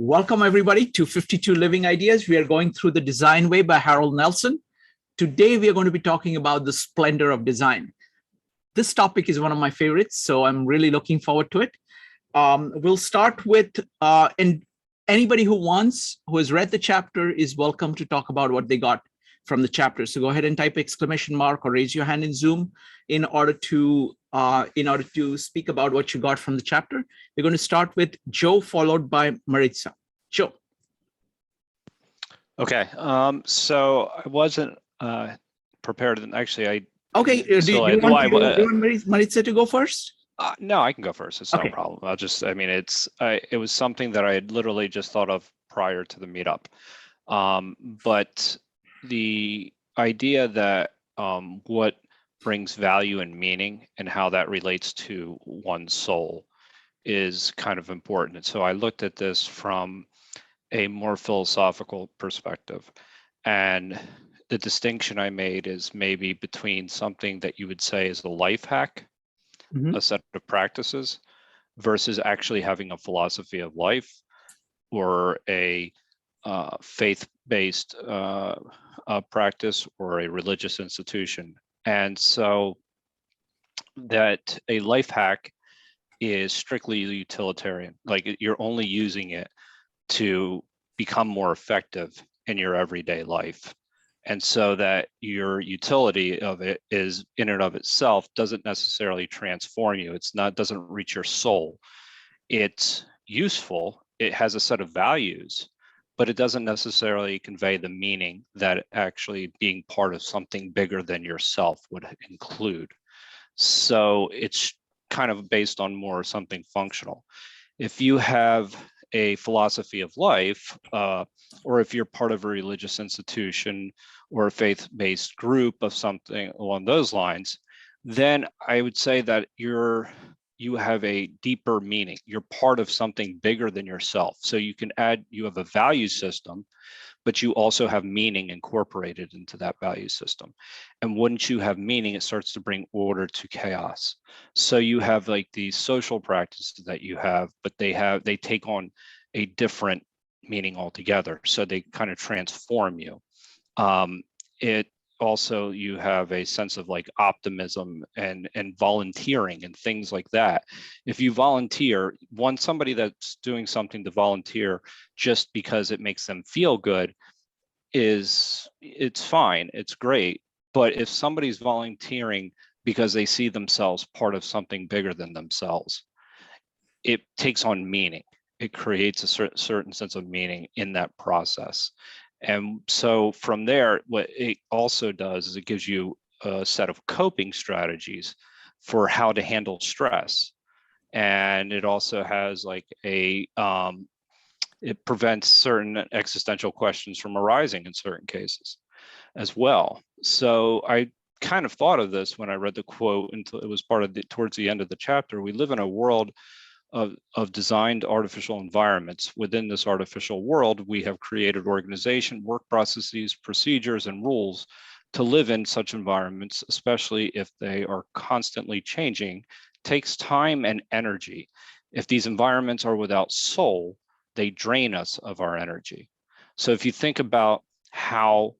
Welcome, everybody, to 52 Living Ideas. We are going through The Design Way by Harold Nelson. Today, we are going to be talking about the splendor of design. This topic is one of my favorites, so I'm really looking forward to it. We'll start with, and anybody who has read the chapter is welcome to talk about what they got from the chapter. So go ahead and type exclamation mark or raise your hand in Zoom in order to speak about what you got from the chapter. We're going to start with Joe, followed by Maritza. Joe. Okay, so I wasn't prepared. Actually, Okay, do you want Maritza to go first? No, I can go first. It's okay. No problem. It was something that I had literally just thought of prior to the meetup. But the idea that what brings value and meaning and how that relates to one's soul is kind of important. And so I looked at this from a more philosophical perspective. And the distinction I made is maybe between something that you would say is a life hack, a set of practices, versus actually having a philosophy of life or a faith-based practice or a religious institution. And so that a life hack is strictly utilitarian, like you're only using it to become more effective in your everyday life. And so that your utility of it is in and of itself doesn't necessarily transform you. Doesn't reach your soul. It's useful. It has a set of values, but it doesn't necessarily convey the meaning that actually being part of something bigger than yourself would include. So it's kind of based on more something functional. If you have a philosophy of life, or if you're part of a religious institution or a faith-based group of something along those lines, then I would say that you have a deeper meaning. You're part of something bigger than yourself. So you have a value system, but you also have meaning incorporated into that value system. And once you have meaning, it starts to bring order to chaos. So you have like these social practices that you have, but they take on a different meaning altogether. So they kind of transform you. You have a sense of like optimism and volunteering and things like that. If you volunteer, somebody that's doing something to volunteer just because it makes them feel good it's fine, it's great. But if somebody's volunteering because they see themselves part of something bigger than themselves, it takes on meaning. It creates a certain sense of meaning in that process. And so from there, what it also does is it gives you a set of coping strategies for how to handle stress. And it also has like it prevents certain existential questions from arising in certain cases as well. So I kind of thought of this when I read the quote until it was towards the end of the chapter. We live in a world of designed artificial environments. Within this artificial world, we have created organization, work processes, procedures, and rules to live in such environments, especially if they are constantly changing, takes time and energy. If these environments are without soul, they drain us of our energy. So if you think about how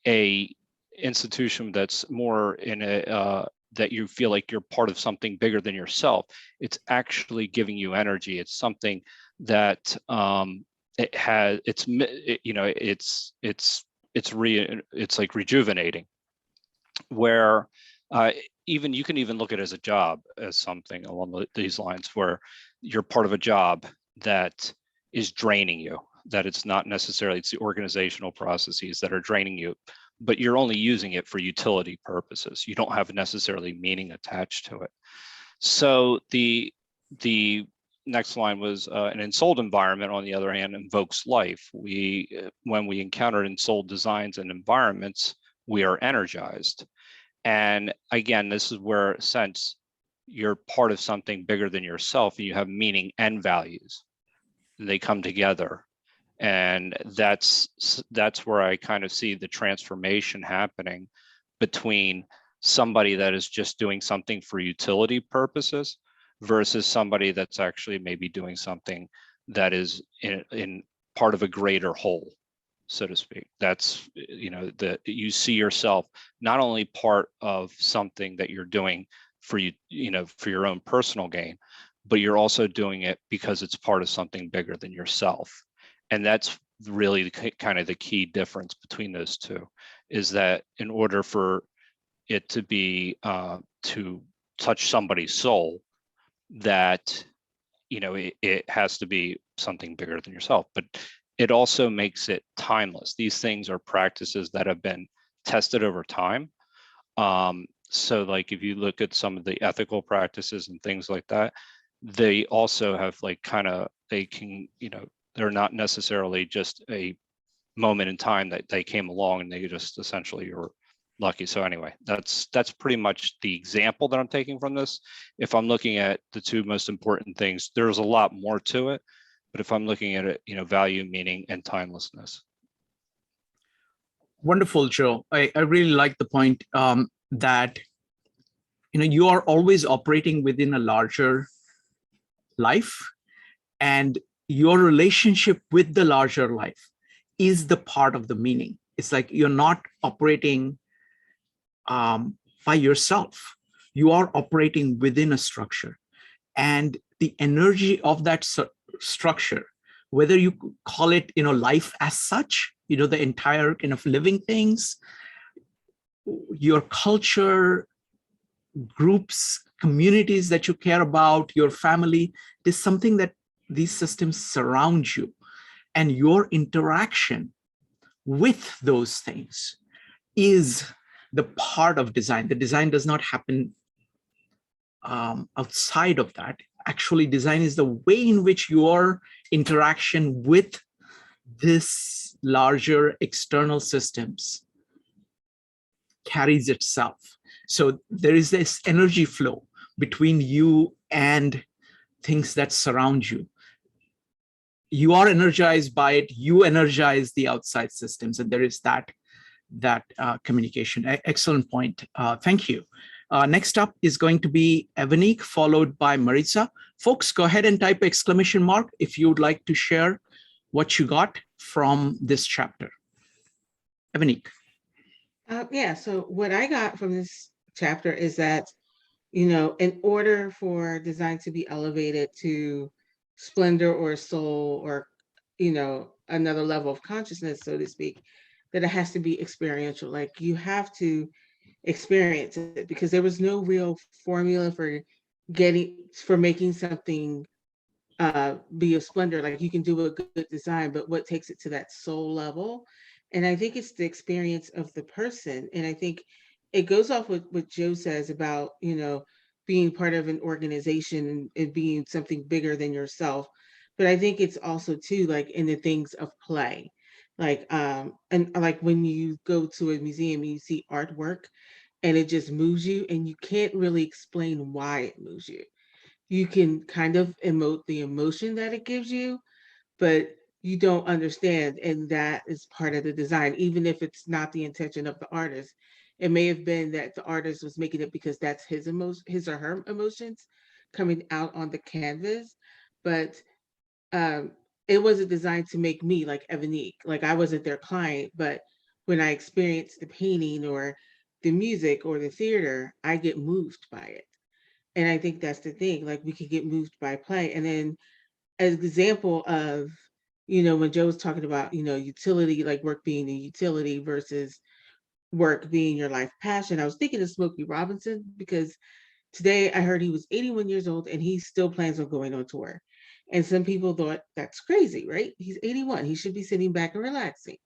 a institution that's more in that you feel like you're part of something bigger than yourself, it's actually giving you energy. It's something that it's like rejuvenating, where even you can even look at it as a job, as something along these lines, where you're part of a job that is draining you, that it's not necessarily, it's the organizational processes that are draining you, but you're only using it for utility purposes. You don't have necessarily meaning attached to it. So the next line was an ensouled environment, on the other hand, invokes life. When we encounter ensouled designs and environments, we are energized. And again, this is where, since you're part of something bigger than yourself and you have meaning and values, they come together. And that's where I kind of see the transformation happening between somebody that is just doing something for utility purposes versus somebody that's actually maybe doing something that is in part of a greater whole, so to speak. That's, that you see yourself not only part of something that you're doing for for your own personal gain, but you're also doing it because it's part of something bigger than yourself. And that's really kind of the key difference between those two, is that in order for it to be to touch somebody's soul, that it has to be something bigger than yourself. But it also makes it timeless. These things are practices that have been tested over time. So like if you look at some of the ethical practices and things like that, they also have they can, they're not necessarily just a moment in time that they came along and they just essentially were lucky. So anyway, that's pretty much the example that I'm taking from this. If I'm looking at the two most important things, there's a lot more to it, but if I'm looking at it, value, meaning, and timelessness. Wonderful, Joe. I really like the point that you are always operating within a larger life, and your relationship with the larger life is the part of the meaning. It's like you're not operating by yourself. You are operating within a structure, and the energy of that structure, whether you call it life as such, the entire kind of living things, your culture, groups, communities that you care about, your family, is something that these systems surround you, and your interaction with those things is the part of design. The design does not happen outside of that. Actually, design is the way in which your interaction with this larger external systems carries itself. So there is this energy flow between you and things that surround you. You are energized by it, you energize the outside systems, and there is that communication. Excellent point. Thank you. Next up is going to be Evanique, followed by Maritza. Folks, go ahead and type ! If you would like to share what you got from this chapter. Evanique. Yeah, so what I got from this chapter is that, in order for design to be elevated to splendor or soul or, another level of consciousness, so to speak, that it has to be experiential. Like you have to experience it, because there was no real formula for making something be a splendor. Like you can do a good design, but what takes it to that soul level? And I think it's the experience of the person. And I think it goes off with what Joe says about, being part of an organization and being something bigger than yourself. But I think it's also too, like in the things of play. And like when you go to a museum and you see artwork and it just moves you and you can't really explain why it moves you. You can kind of emote the emotion that it gives you, but you don't understand. And that is part of the design, even if it's not the intention of the artist. It may have been that the artist was making it because that's his or her emotions coming out on the canvas. But um, it wasn't designed to make me like Evanique. Like I wasn't their client, but when I experience the painting or the music or the theater, I get moved by it. And I think that's the thing. Like we can get moved by play. And then as an example of, when Joe was talking about, utility, like work being a utility versus work being your life passion, I was thinking of Smokey Robinson, because today I heard he was 81 years old and he still plans on going on tour. And some people thought that's crazy, right? He's 81. He should be sitting back and relaxing.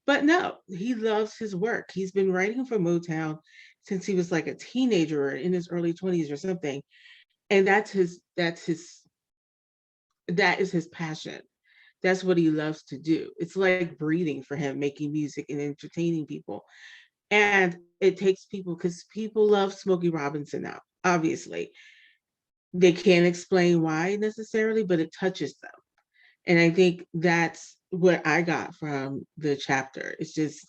But no, he loves his work. He's been writing for Motown since he was like a teenager or in his early 20s or something. And that is his passion. That's what he loves to do. It's like breathing for him, making music and entertaining people. And it takes people, because people love Smokey Robinson now, obviously. They can't explain why necessarily, but it touches them. And I think that's what I got from the chapter. It's just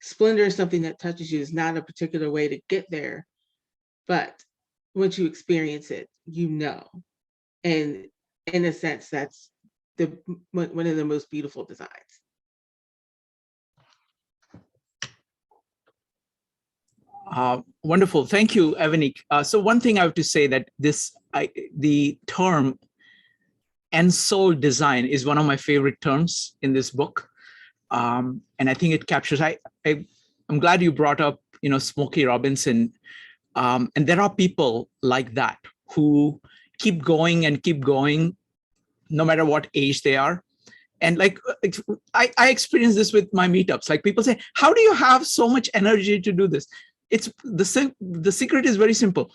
splendor is something that touches you. It's not a particular way to get there, but once you experience it, And in a sense, that's one of the most beautiful designs. Wonderful. Thank you, Evanik. So one thing I have to say that the term ensouled design is one of my favorite terms in this book. And I think it captures, I'm glad you brought up, Smokey Robinson. And there are people like that who keep going and keep going, no matter what age they are. And like, I experience this with my meetups. Like people say, how do you have so much energy to do this? It's the secret is very simple.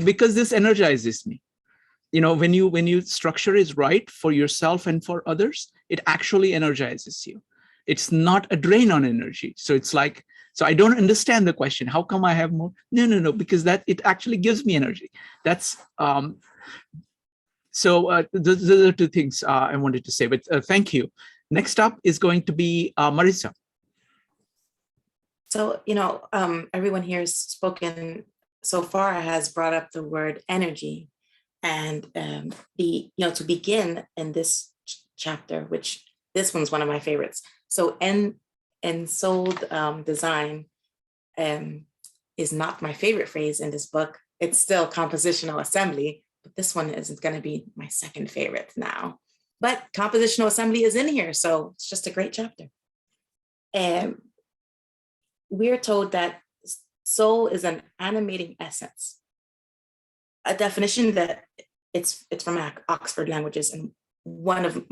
Because this energizes me. When you structure is right for yourself and for others, it actually energizes you. It's not a drain on energy. So it's like, so I don't understand the question. How come I have more? No, because it actually gives me energy. That's so those are two things I wanted to say, but thank you. Next up is going to be Marissa. So, everyone here has spoken so far has brought up the word energy. And to begin in this chapter, which this one's one of my favorites. So ensouled design is not my favorite phrase in this book. It's still compositional assembly, but this one isn't going to be my second favorite now. But compositional assembly is in here, so it's just a great chapter. And we're told that soul is an animating essence. A definition that it's from Oxford Languages, and one of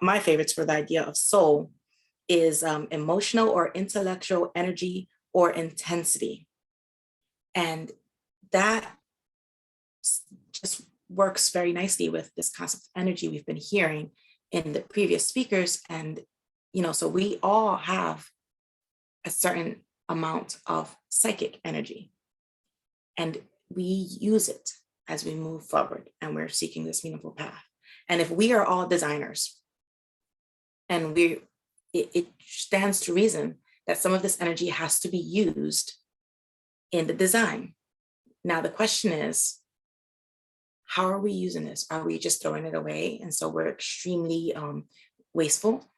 my favorites for the idea of soul is emotional or intellectual energy or intensity. And that just works very nicely with this concept of energy we've been hearing in the previous speakers. And, so we all have a certain amount of psychic energy, and we use it as we move forward and we're seeking this meaningful path. And if we are all designers, and it stands to reason that some of this energy has to be used in the design. Now, the question is, how are we using this? Are we just throwing it away? And so we're extremely wasteful?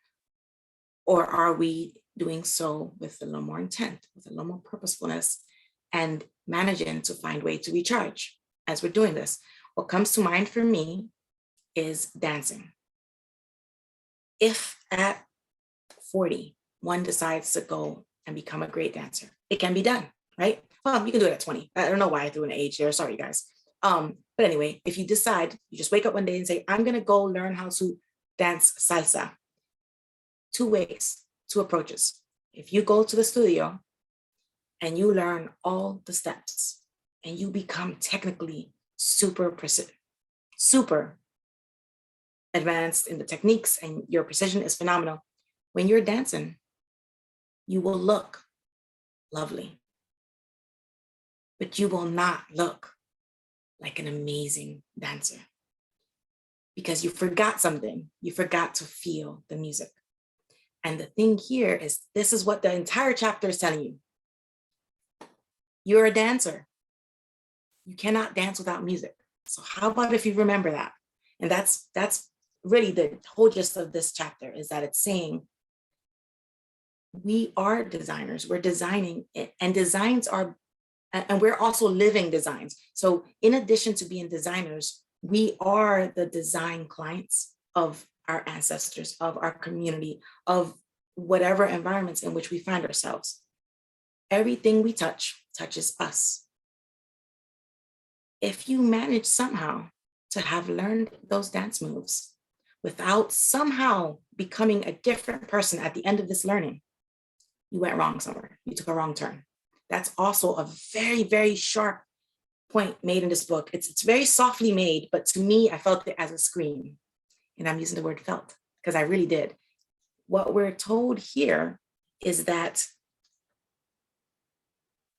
Or are we doing so with a little more intent, with a little more purposefulness, and managing to find a way to recharge as we're doing this? What comes to mind for me is dancing. If at 40, one decides to go and become a great dancer, it can be done, right? Well, you can do it at 20. I don't know why I threw an age there. Sorry, guys. But anyway, if you decide, you just wake up one day and say, I'm going to go learn how to dance salsa. Two ways, two approaches. If you go to the studio and you learn all the steps and you become technically super advanced in the techniques and your precision is phenomenal, when you're dancing, you will look lovely, but you will not look like an amazing dancer because you forgot something. You forgot to feel the music. And the thing here is, this is what the entire chapter is telling you. You're a dancer. You cannot dance without music. So how about if you remember that? And that's really the whole gist of this chapter, is that it's saying we are designers. We're designing it, and designs are, and we're also living designs. So in addition to being designers, we are the design clients of our ancestors, of our community, of whatever environments in which we find ourselves. Everything we touch touches us. If you manage somehow to have learned those dance moves without somehow becoming a different person at the end of this learning, you went wrong somewhere. You took a wrong turn. That's also a very, very sharp point made in this book. It's very softly made, but to me, I felt it as a scream. And I'm using the word felt because I really did. What we're told here is that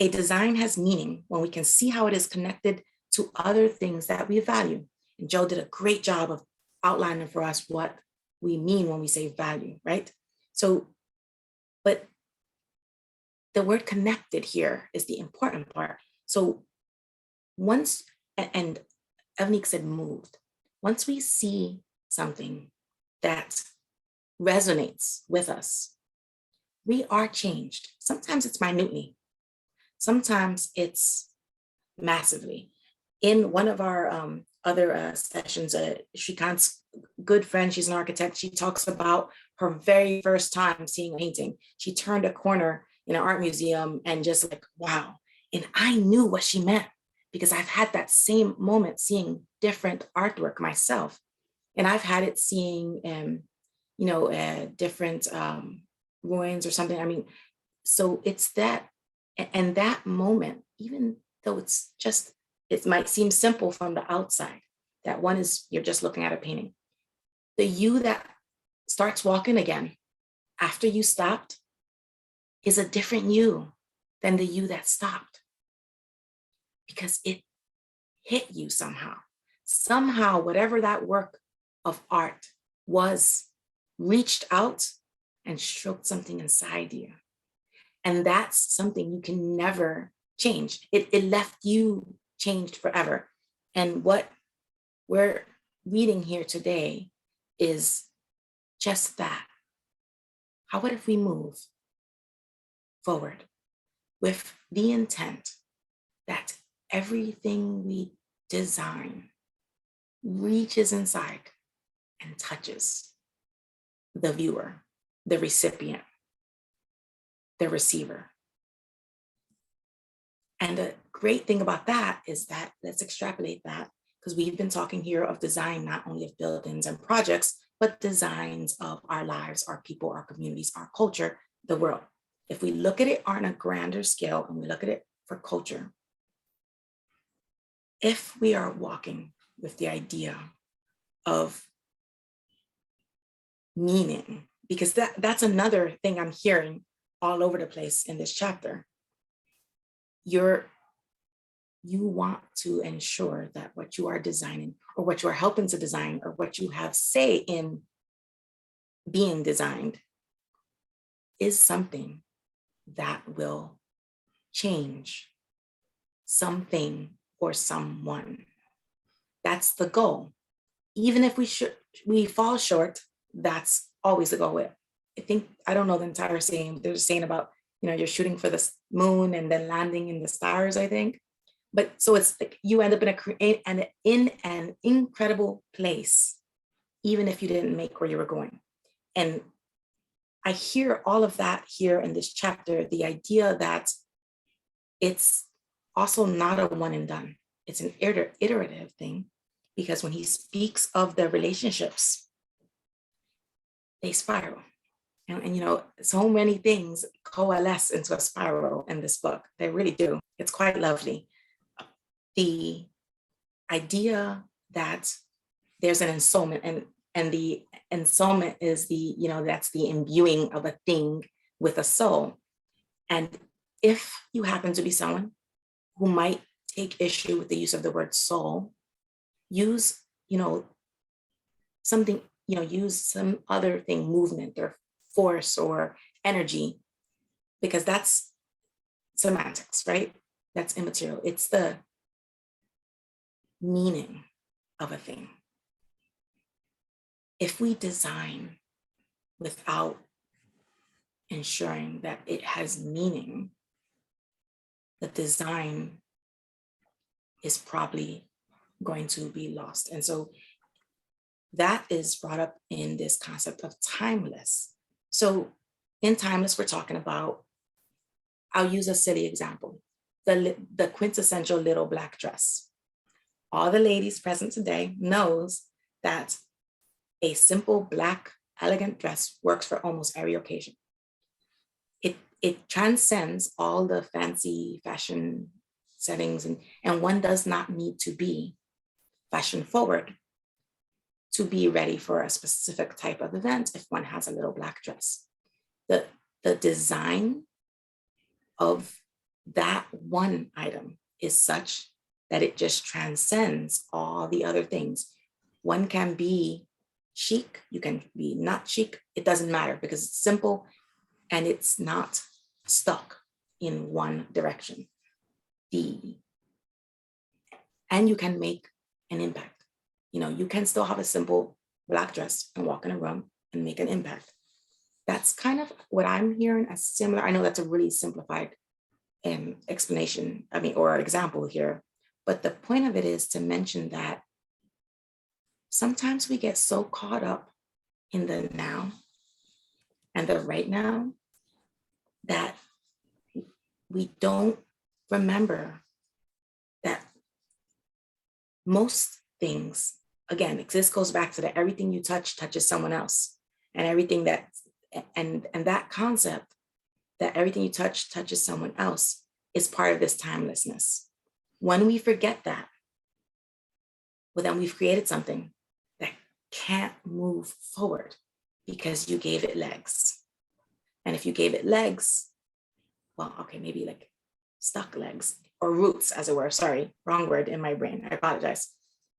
a design has meaning when we can see how it is connected to other things that we value. And Joe did a great job of outlining for us what we mean when we say value, right? So, but the word connected here is the important part. So once, and Evnique said moved, once we see something that resonates with us. We are changed. Sometimes it's minutely. Sometimes it's massively. In one of our other sessions, Shrikant's good friend, she's an architect, she talks about her very first time seeing a painting. She turned a corner in an art museum and just like, wow. And I knew what she meant because I've had that same moment seeing different artwork myself. And I've had it seeing, different ruins or something. I mean, so it's that, and that moment, even though it might seem simple from the outside, that one is, you're just looking at a painting. The you that starts walking again after you stopped is a different you than the you that stopped, because it hit you somehow. Somehow, whatever that work of art was, reached out and stroked something inside you. And that's something you can never change. It left you changed forever. And what we're reading here today is just that. How about if we move forward with the intent that everything we design reaches inside and touches the viewer, the recipient, the receiver. And the great thing about that is that, let's extrapolate that, because we've been talking here of design, not only of buildings and projects, but designs of our lives, our people, our communities, our culture, the world. If we look at it on a grander scale and we look at it for culture, if we are walking with the idea of meaning, because that's another thing I'm hearing all over the place in this chapter. You want to ensure that what you are designing or what you are helping to design or what you have say in being designed is something that will change something or someone. That's the goal. Even if we fall short, that's always the goal. I don't know the entire saying. There's a saying about, you're shooting for the moon and then landing in the stars, I think. But so it's like you end up in an incredible place, even if you didn't make where you were going. And I hear all of that here in this chapter, the idea that it's also not a one and done. It's an iterative thing, because when he speaks of the relationships, they spiral. And so many things coalesce into a spiral in this book. They really do. It's quite lovely. The idea that there's an ensoulment, and the ensoulment is that's the imbuing of a thing with a soul. And if you happen to be someone who might take issue with the use of the word soul, use something, use some other thing, movement or force or energy, because that's semantics, right? That's immaterial. It's the meaning of a thing. If we design without ensuring that it has meaning, the design is probably going to be lost. And so that is brought up in this concept of timeless. So in timeless, we're talking about, I'll use a silly example, the quintessential little black dress. All the ladies present today knows that a simple black elegant dress works for almost every occasion. It transcends all the fancy fashion settings, and one does not need to be fashion forward to be ready for a specific type of event if one has a little black dress. The design of that one item is such that it just transcends all the other things. One can be chic, you can be not chic, it doesn't matter, because it's simple and it's not stuck in one direction. And you can make an impact. You can still have a simple black dress and walk in a room and make an impact. That's kind of what I'm hearing as similar. I know that's a really simplified explanation, or example here, but the point of it is to mention that sometimes we get so caught up in the now and the right now that we don't remember that most things, again, this goes back to that everything you touch touches someone else, and everything that, and that concept that everything you touch touches someone else is part of this timelessness. When we forget that, well, then we've created something that can't move forward because you gave it legs. And if you gave it legs, well, okay, maybe like stuck legs or roots, as it were. Sorry, wrong word in my brain. I apologize.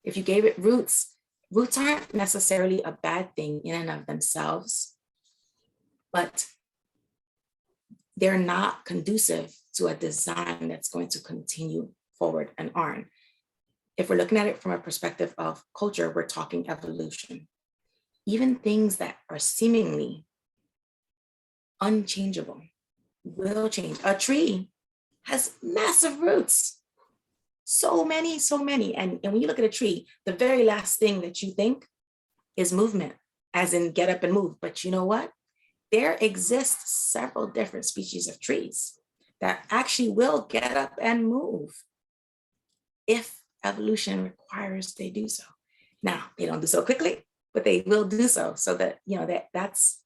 If you gave it roots, roots aren't necessarily a bad thing in and of themselves, but they're not conducive to a design that's going to continue forward and on. If we're looking at it from a perspective of culture, we're talking evolution. Even things that are seemingly unchangeable will change. A tree has massive roots. So many. And when you look at a tree, the very last thing that you think is movement, as in get up and move. But you know what? There exist several different species of trees that actually will get up and move if evolution requires they do so. Now, they don't do so quickly, but they will do so. So that, that's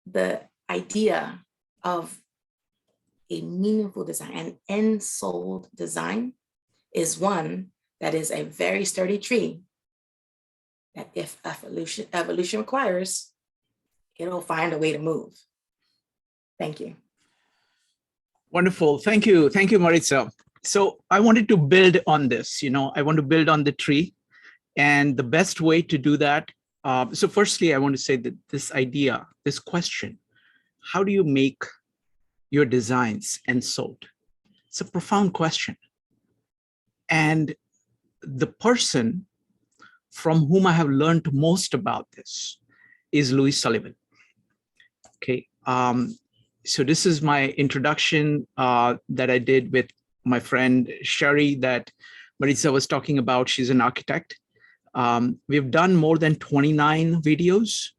the idea of a meaningful design. An ensouled design is one that is a very sturdy tree that if evolution requires, it'll find a way to move. Thank you. Wonderful. Thank you. Thank you, Maritza. So I wanted to build on this. I want to build on the tree. And the best way to do that, so firstly, I want to say that this idea, this question, how do you make your designs ensouled? It's a profound question. And the person from whom I have learned most about this is Louis Sullivan. Okay, so this is my introduction that I did with my friend Sherry that Maritza was talking about. She's an architect. We've done more than 29 videos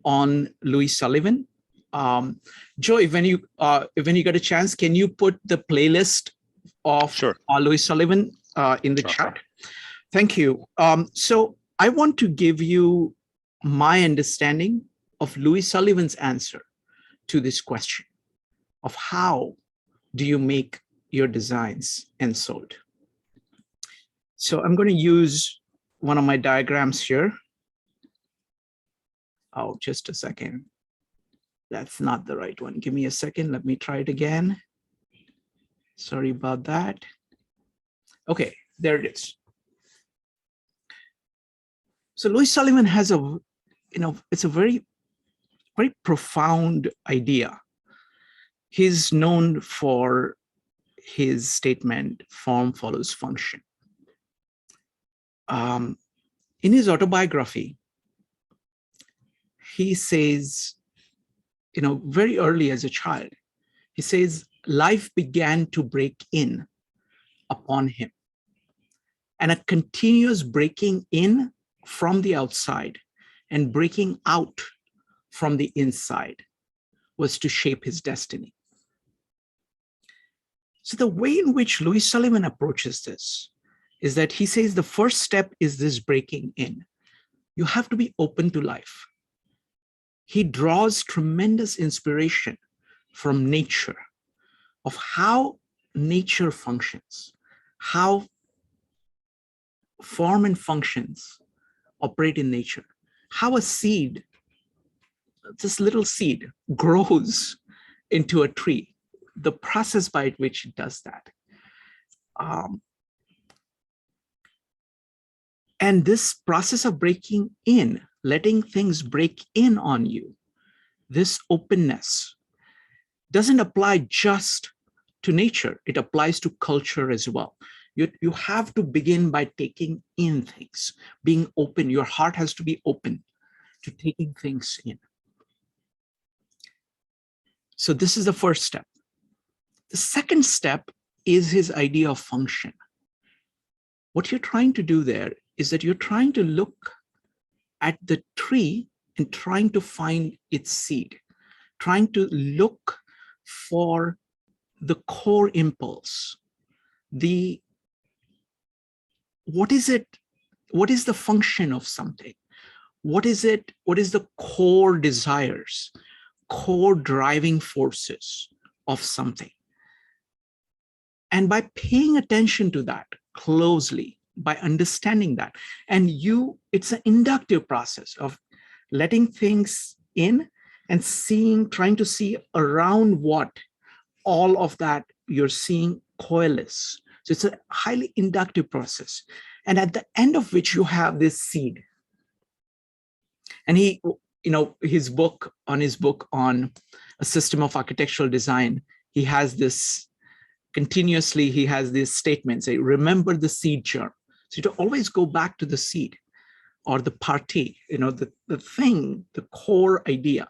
on Louis Sullivan. Joe, when you get a chance, can you put the playlist of Louis Sullivan in the chat? Thank you. So I want to give you my understanding of Louis Sullivan's answer to this question of how do you make your designs ensouled. So I'm going to use one of my diagrams here. Oh, just a second. That's not the right one. Give me a second. Let me try it again. Sorry about that. Okay, there it is. So Louis Sullivan has a, it's a very profound idea. He's known for his statement, form follows function. In his autobiography, he says, very early as a child, he says, life began to break in upon him. And a continuous breaking in from the outside and breaking out from the inside was to shape his destiny. So the way in which Louis Sullivan approaches this is that he says the first step is this breaking in. You have to be open to life. He draws tremendous inspiration from nature, of how nature functions, how form and functions operate in nature, how a seed, this little seed, grows into a tree, the process by which it does that. And this process of breaking in, letting things break in on you, this openness doesn't apply just to nature, it applies to culture as well. You have to begin by taking in things, being open. Your heart has to be open to taking things in. So this is the first step. The second step is his idea of function. What you're trying to do there is that you're trying to look at the tree and trying to find its seed, trying to look for the core impulse. What is it? What is the function of something? What is it? What is the core desires, core driving forces of something? And by paying attention to that closely, by understanding that, and it's an inductive process of letting things in and seeing, trying to see around what all of that you're seeing coalesce. So it's a highly inductive process. And at the end of which you have this seed. And he, his book on a system of architectural design, he has this continuously, he has this statement, say, remember the seed germ. So to always go back to the seed or the party, the thing, the core idea,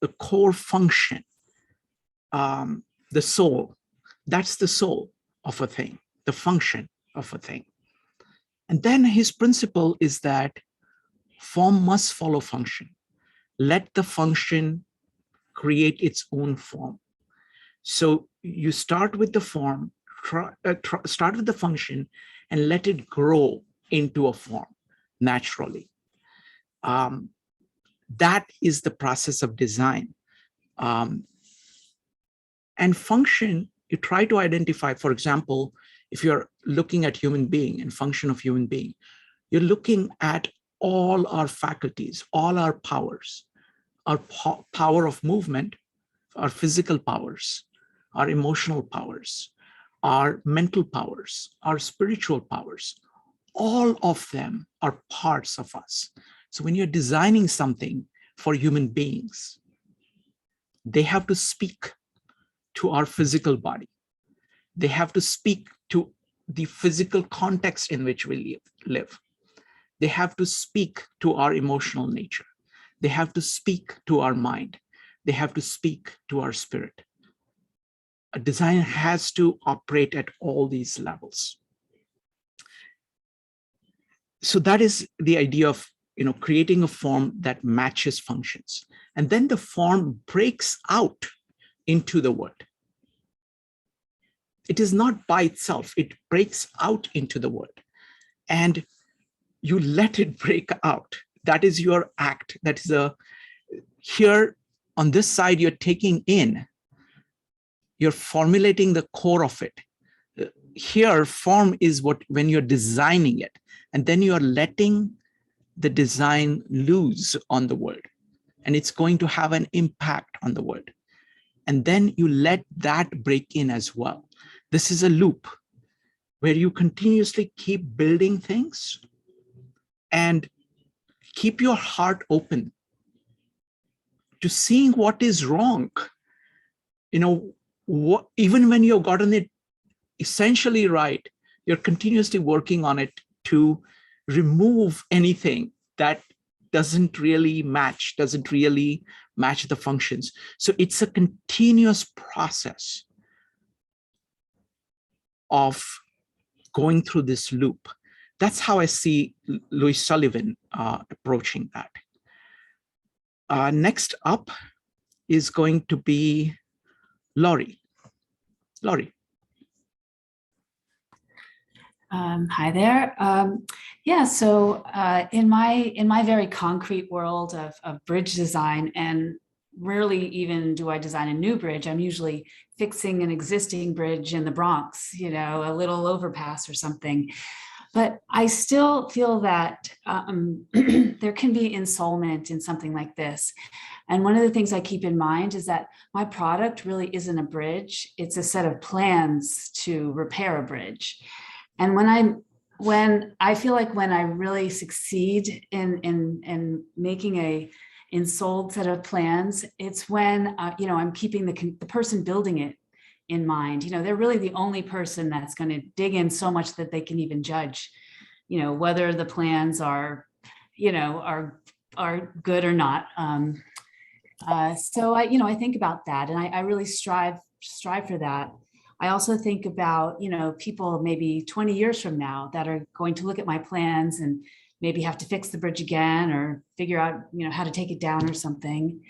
the core function, the soul. That's the soul of a thing, the function of a thing. And then his principle is that form must follow function. Let the function create its own form. So you start with the form, start with the function, and let it grow into a form naturally. That is the process of design. And function, you try to identify, for example, if you're looking at human being and function of human being, you're looking at all our faculties, all our powers, our power of movement, our physical powers, our emotional powers, our mental powers, our spiritual powers. All of them are parts of us. So when you're designing something for human beings, they have to speak to our physical body. They have to speak to the physical context in which we live. They have to speak to our emotional nature. They have to speak to our mind. They have to speak to our spirit. A design has to operate at all these levels. So that is the idea of creating a form that matches functions. And then the form breaks out into the word. It is not by itself, it breaks out into the word. And you let it break out. That is your act. That is here on this side, you're taking in, you're formulating the core of it. Here, form is when you're designing it, and then you're letting the design loose on the word, and it's going to have an impact on the word. And then you let that break in as well. This is a loop where you continuously keep building things and keep your heart open to seeing what is wrong. Even when you've gotten it essentially right, you're continuously working on it to remove anything that doesn't really match the functions. So it's a continuous process of going through this loop. That's how I see Louis Sullivan approaching that. Next up is going to be Laurie. Laurie. Hi there. So in my very concrete world of bridge design, and rarely even do I design a new bridge, I'm usually fixing an existing bridge in the Bronx, a little overpass or something. But I still feel that there can be ensoulment in something like this. And one of the things I keep in mind is that my product really isn't a bridge. It's a set of plans to repair a bridge. And when I feel like when I really succeed in making a ensouled set of plans, it's when I'm keeping the person building it in mind. They're really the only person that's going to dig in so much that they can even judge, whether the plans are good or not. So I think about that, and I really strive for that. I also think about, people maybe 20 years from now that are going to look at my plans and maybe have to fix the bridge again or figure out, how to take it down or something.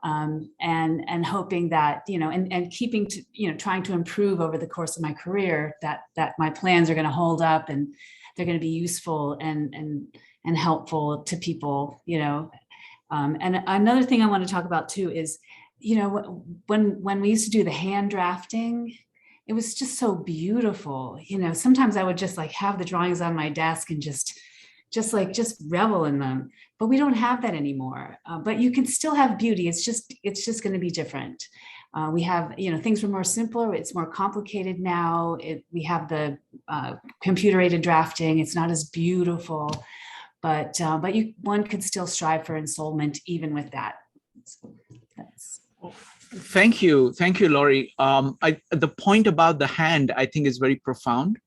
And hoping that, and keeping to, trying to improve over the course of my career, that my plans are going to hold up and they're going to be useful and helpful to people, And another thing I want to talk about too is, when we used to do the hand drafting, it was just so beautiful. Sometimes I would just like have the drawings on my desk and just revel in them, but we don't have that anymore. But you can still have beauty. It's just going to be different. We have, things were more simpler. It's more complicated now. We have the computer aided drafting. It's not as beautiful, but one could still strive for ensoulment even with that. So that's. Thank you, Laurie. The point about the hand, I think, is very profound.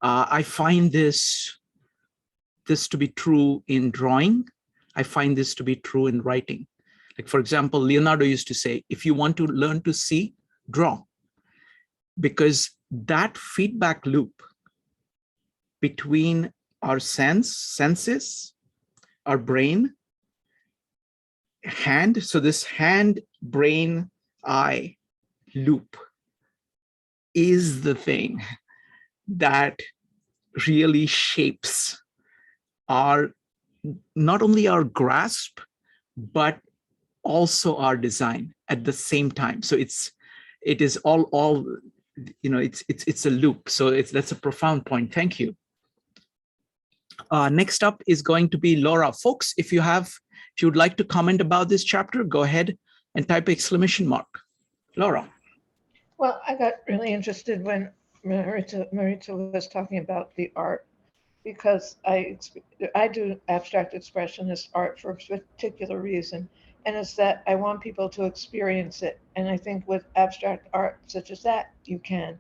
I find this to be true in drawing. I find this to be true in writing. Like, for example, Leonardo used to say, if you want to learn to see, draw. Because that feedback loop between our senses, our brain, hand, so this hand, brain, eye loop is the thing that really shapes not only our grasp, but also our design at the same time. So it is all it's a loop. So that's a profound point. Thank you. Next up is going to be Laura. Folks, if you'd like to comment about this chapter, go ahead and type exclamation mark. Laura. Well, I got really interested when Marita was talking about the art, because I do abstract expressionist art for a particular reason, and it's that I want people to experience it. And I think with abstract art such as that, the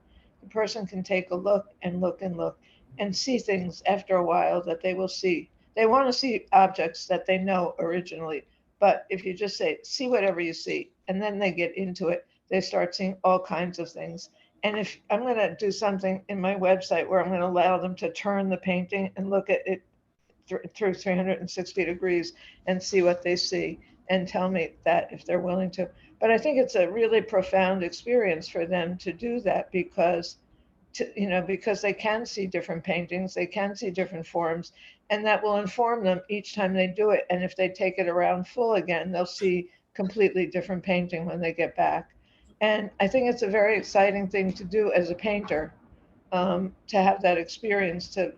person can take a look and look and look and see things after a while that they will see. They want to see objects that they know originally, but if you just say, see whatever you see, and then they get into it, they start seeing all kinds of things. And if I'm going to do something in my website where I'm going to allow them to turn the painting and look at it through 360 degrees and see what they see and tell me that if they're willing to. But I think it's a really profound experience for them to do that, because they can see different paintings, they can see different forms, and that will inform them each time they do it. And if they take it around full again, they'll see completely different painting when they get back. And I think it's a very exciting thing to do as a painter, to have that experience, to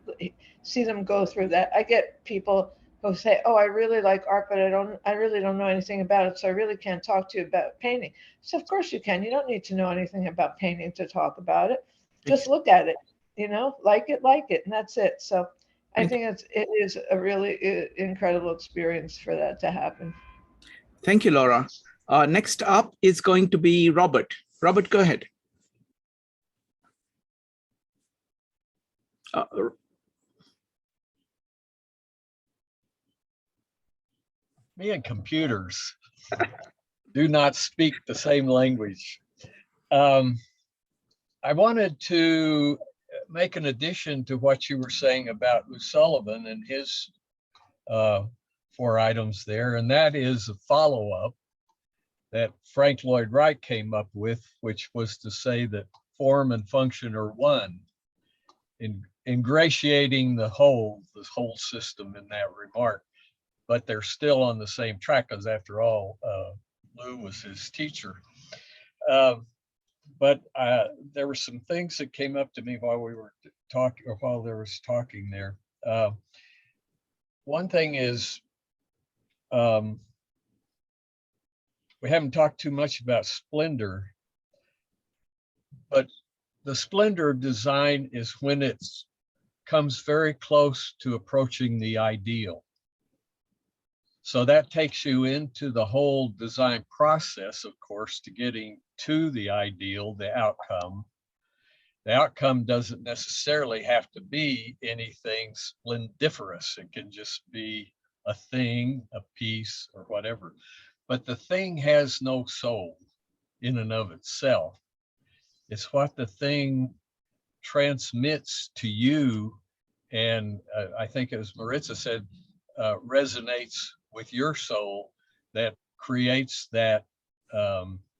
see them go through that. I get people who say, oh, I really like art, but I really don't know anything about it, so I really can't talk to you about painting. So of course you can. You don't need to know anything about painting to talk about it. Just look at it, like it, and that's it. So I think it is a really incredible experience for that to happen. Thank you, Laura. Next up is going to be Robert. Robert, go ahead. Me and computers do not speak the same language. I wanted to make an addition to what you were saying about Sullivan and his 4 items there, and that is a follow-up that Frank Lloyd Wright came up with, which was to say that form and function are one, ingratiating the whole system in that remark, but they're still on the same track, because after all, Lou was his teacher. But there were some things that came up to me while we were talking, or while there was talking there. One thing is, we haven't talked too much about splendor, but the splendor of design is when it comes very close to approaching the ideal. So that takes you into the whole design process, of course, to getting to the ideal, the outcome. The outcome doesn't necessarily have to be anything splendiferous. It can just be a thing, a piece, or whatever. But the thing has no soul in and of itself. It's what the thing transmits to you. And I think, as Maritza said, resonates with your soul, that creates that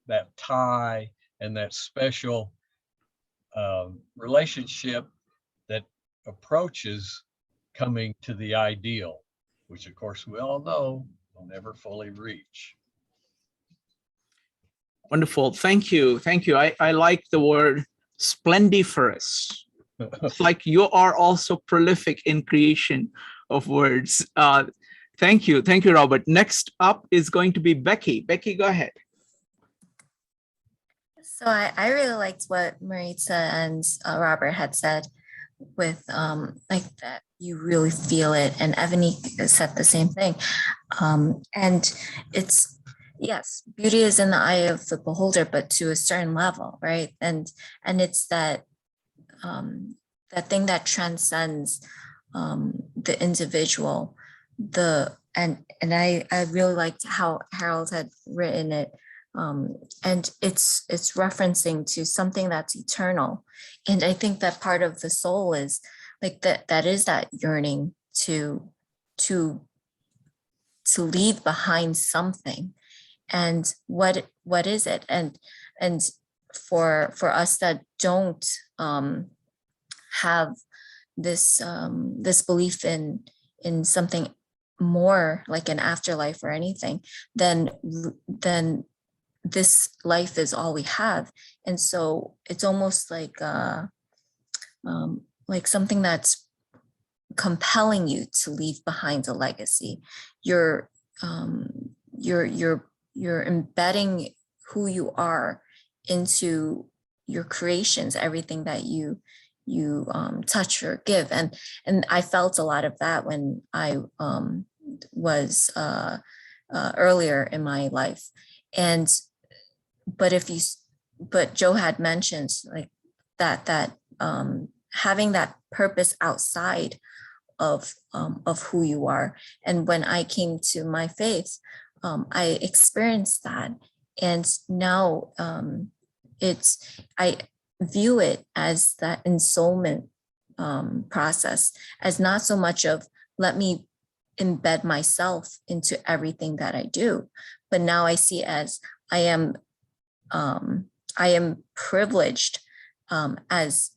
that tie and that special relationship that approaches coming to the ideal, which of course we all know will never fully reach. Wonderful. Thank you. Thank you. I like the word splendiferous. It's like you are also prolific in creation of words. Thank you. Thank you, Robert. Next up is going to be Becky. Becky, go ahead. So I really liked what Maritza and Robert had said with like that you really feel it, and Ebony said the same thing. And it's, yes, beauty is in the eye of the beholder, but to a certain level, right? And it's that that thing that transcends the individual. And I really liked how Harold had written it. And it's referencing to something that's eternal. And I think that part of the soul is like that is that yearning to leave behind something. And what is it? And for us that don't have this this belief in something more like an afterlife or anything, then this life is all we have. And so it's almost like something that's compelling you to leave behind a legacy. You're embedding who you are into your creations, everything that you touch or give. And I felt a lot of that when I was earlier in my life. But Joe had mentioned like that having that purpose outside of who you are. And when I came to my faith, I experienced that. And now I view it as that ensoulment process, as not so much of let me embed myself into everything that I do, but now I see as I am privileged as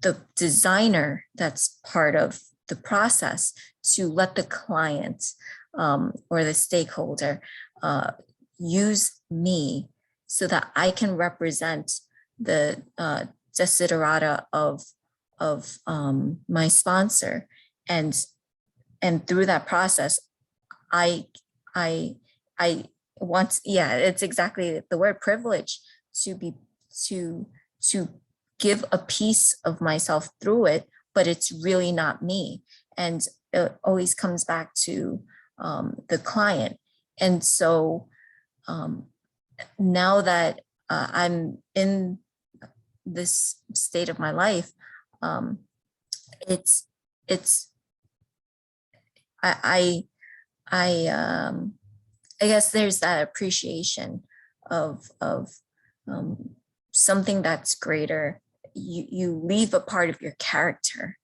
the designer that's part of the process to let the client or the stakeholder use me so that I can represent the desiderata of my sponsor, and through that process, I want, yeah, it's exactly the word privilege, to give a piece of myself through it, but it's really not me, and it always comes back to the client. And so now that I'm in this state of my life, I guess there's that appreciation of something that's greater. You leave a part of your character,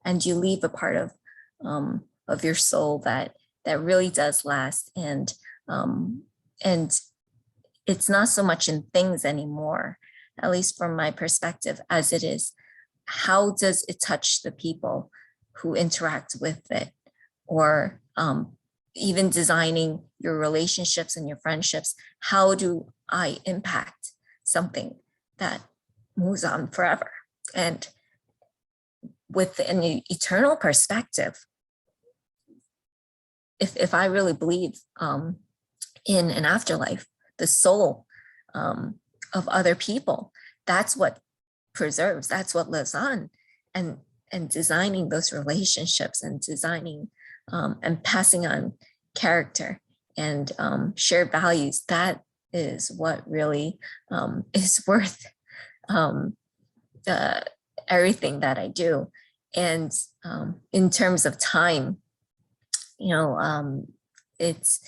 and you leave a part of your soul that really does last. And it's not so much in things anymore, at least from my perspective, as it is, how does it touch the people who interact with it? Or even designing your relationships and your friendships, how do I impact something that moves on forever? And with an eternal perspective, if I really believe in an afterlife, the soul of other people, that's what preserves, that's what lives on. And designing those relationships and designing and passing on character and shared values. That is what really is worth everything that I do. And in terms of time, it's,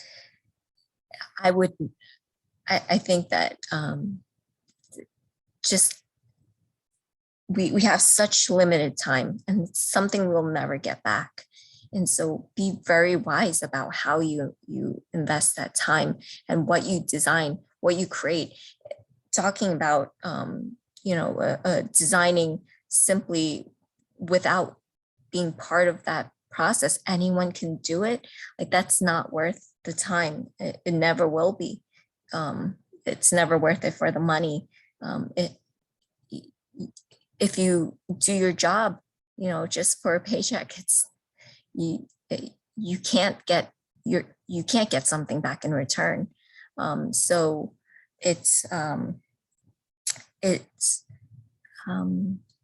I think that just we have such limited time, and it's something we'll never get back. And so be very wise about how you invest that time and what you design, what you create. Talking about, designing simply without being part of that process, anyone can do it. Like, that's not worth the time. It never will be. It's never worth it for the money. If you do your job, just for a paycheck, you can't get something back in return. So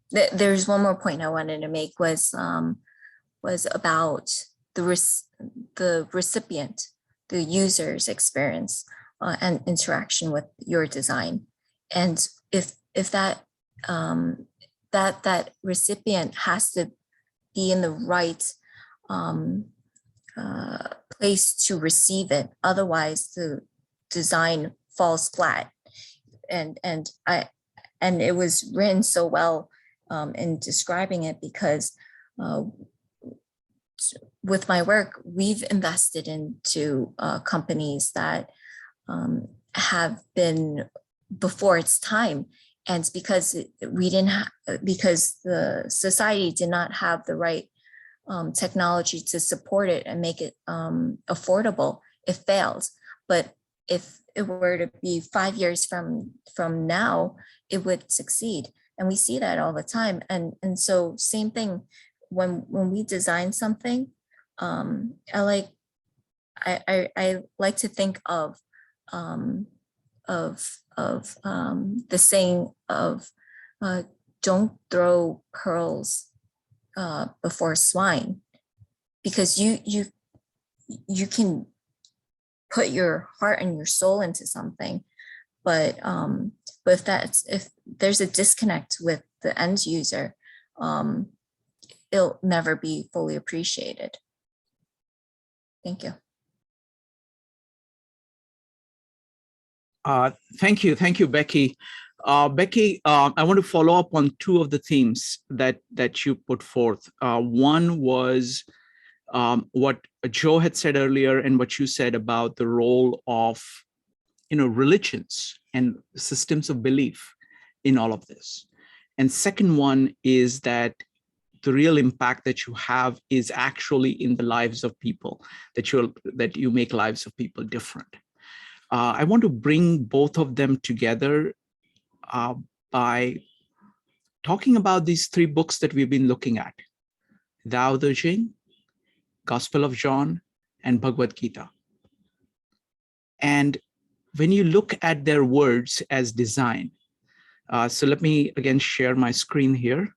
there's one more point I wanted to make was about the recipient, the user's experience and interaction with your design. And if that that recipient has to be in the right place to receive it, otherwise the design falls flat. And it was written so well in describing it, because with my work, we've invested into companies that have been before its time. And it's because because the society did not have the right technology to support it and make it affordable, it fails. But if it were to be 5 years from now, it would succeed. And we see that all the time. And so same thing when we design something, I like to think of the saying of don't throw pearls before swine, because you can put your heart and your soul into something, but if there's a disconnect with the end user, it'll never be fully appreciated. Thank you. Thank you, Becky. Becky, I want to follow up on two of the themes that you put forth. One was what Joe had said earlier, and what you said about the role of religions and systems of belief in all of this. And second one is that the real impact that you have is actually in the lives of people, that you make lives of people different. I want to bring both of them together by talking about these three books that we've been looking at: Tao Te Ching, Gospel of John, and Bhagavad Gita. And when you look at their words as design, so let me again share my screen here.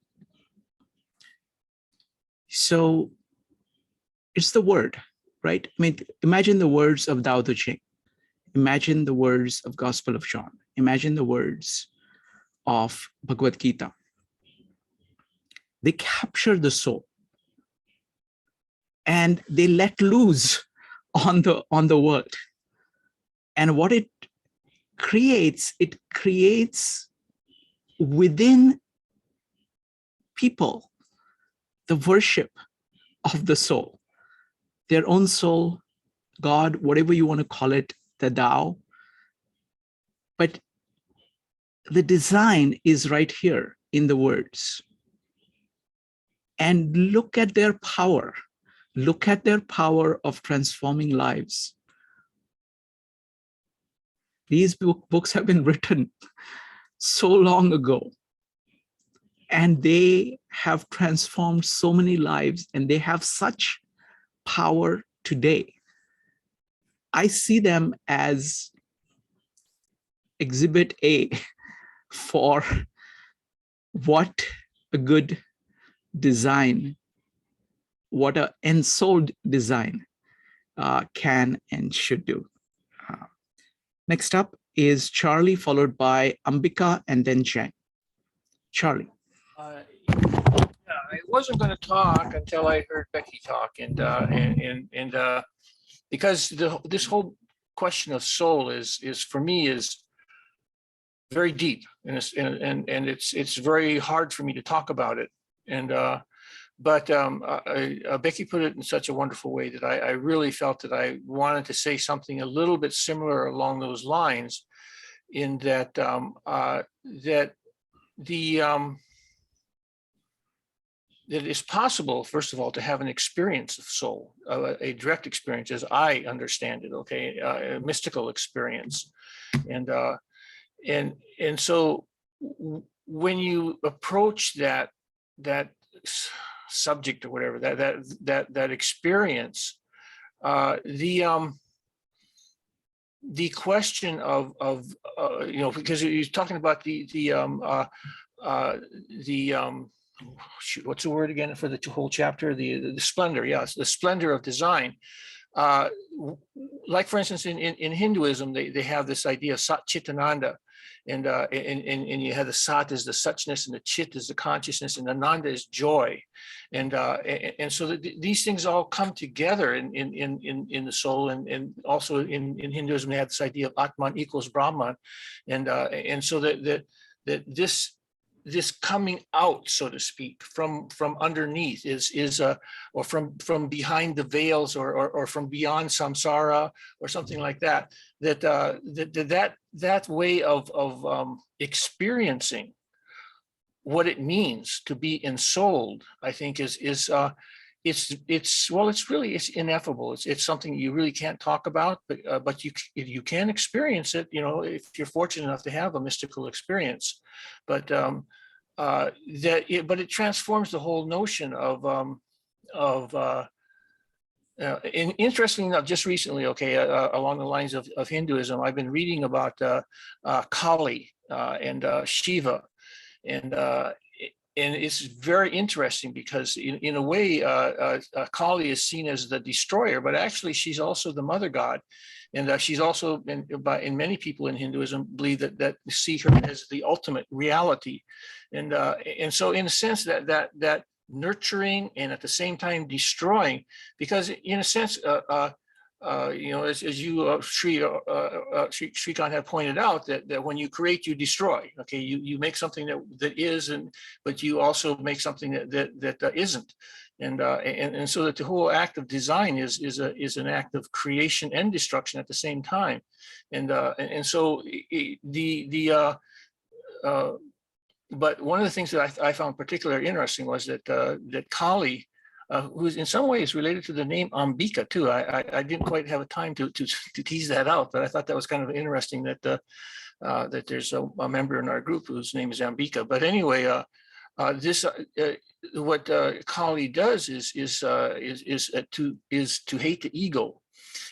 So it's the word, right? I mean, imagine the words of Tao Te Ching. Imagine the words of Gospel of John. Imagine the words of Bhagavad Gita. They capture the soul, and they let loose on the world. And what it creates within people the worship of the soul, their own soul, God, whatever you want to call it, the Tao. But the design is right here in the words. And look at their power. Look at their power of transforming lives. These books have been written so long ago, and they have transformed so many lives, and they have such power today. I see them as exhibit A for what a good design, what an ensouled design can and should do. Next up is Charlie, followed by Ambika and then Jen. Charlie. I wasn't going to talk until I heard Becky talk, and because this whole question of soul is for me is very deep, and it's very hard for me to talk about it. But Becky put it in such a wonderful way that I really felt that I wanted to say something a little bit similar along those lines, in that that it's possible, first of all, to have an experience of soul, a direct experience, as I understand it, okay, a mystical experience, and so when you approach that subject or whatever, that experience, the question of because you're talking about shoot, what's the word again for the whole chapter? The splendor, yes, the splendor of design. Like for instance, in Hinduism, they have this idea of Sat Chit Ananda, and you have the Sat is the suchness, and the Chit is the consciousness, and Ananda is joy, and so these things all come together in the soul, and also in Hinduism they have this idea of Atman equals Brahman, and so that this coming out, so to speak, from underneath or from behind the veils, or from beyond samsara, or something like that. That way of experiencing what it means to be ensouled, I think it's ineffable. It's something you really can't talk about, but you can experience it, if you're fortunate enough to have a mystical experience. But it transforms the whole notion of interestingly enough, just recently, along the lines of Hinduism, I've been reading about Kali and Shiva, and it's very interesting because in a way, Kali is seen as the destroyer, but actually she's also the mother god. And she's also, in many people in Hinduism, believe that see her as the ultimate reality. And so in a sense that nurturing and at the same time destroying, because in a sense, as you, Shrikant, have pointed out, that when you create, you destroy. Okay, you make something that is, but you also make something that isn't. And so that the whole act of design is an act of creation and destruction at the same time, and so but one of the things that I found particularly interesting was that Kali, who is in some ways related to the name Ambika too. I didn't quite have a time to tease that out, but I thought that was kind of interesting that there's a member in our group whose name is Ambika. But anyway, what Kali does is to hate the ego,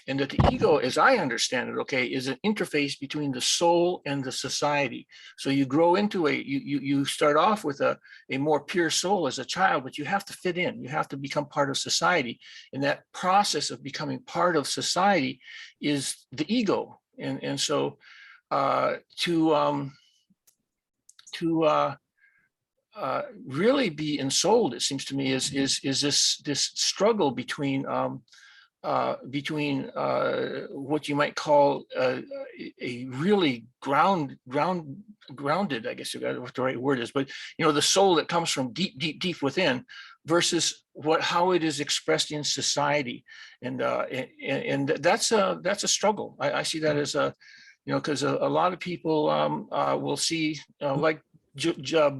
and that the ego, as I understand it, is an interface between the soul and the society. So you grow into you start off with a more pure soul as a child, but you have to fit in. You have to become part of society, and that process of becoming part of society is the ego. And so really be ensouled, it seems to me, is this struggle between what you might call a really grounded, I guess what the right word is, but the soul that comes from deep within, versus how it is expressed in society, and that's a struggle. I see that as because a lot of people will see like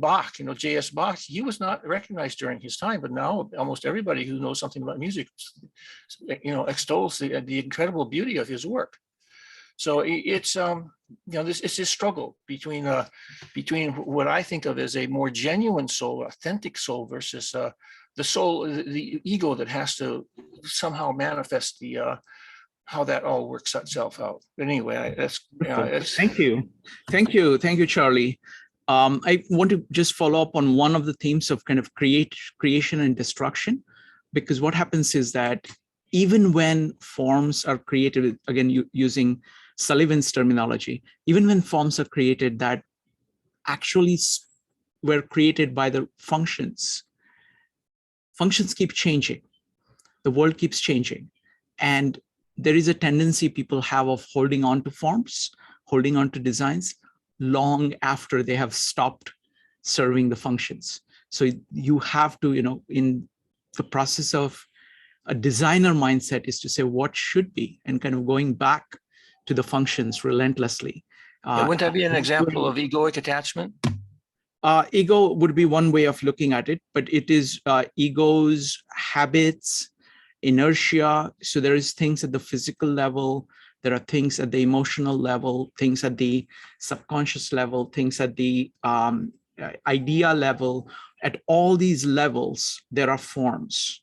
Bach, J.S. Bach, he was not recognized during his time, but now almost everybody who knows something about music, extols the incredible beauty of his work. So it's it's this struggle between what I think of as a more genuine soul, authentic soul, versus the soul, the ego that has to somehow manifest how that all works itself out. But anyway, Thank you, Charlie. I want to just follow up on one of the themes of kind of creation and destruction, because what happens is that even when forms are created, again, using Sullivan's terminology, even when forms are created that actually were created by the functions, functions keep changing. The world keeps changing. And there is a tendency people have of holding on to forms, holding on to designs long after they have stopped serving the functions. So you have to, in the process of a designer mindset is to say what should be and kind of going back to the functions relentlessly. Wouldn't that be an example of egoic attachment? Ego would be one way of looking at it, but it is ego's habits, inertia. So there is things at the physical level, there are things at the emotional level, things at the subconscious level, things at the idea level. At all these levels, there are forms,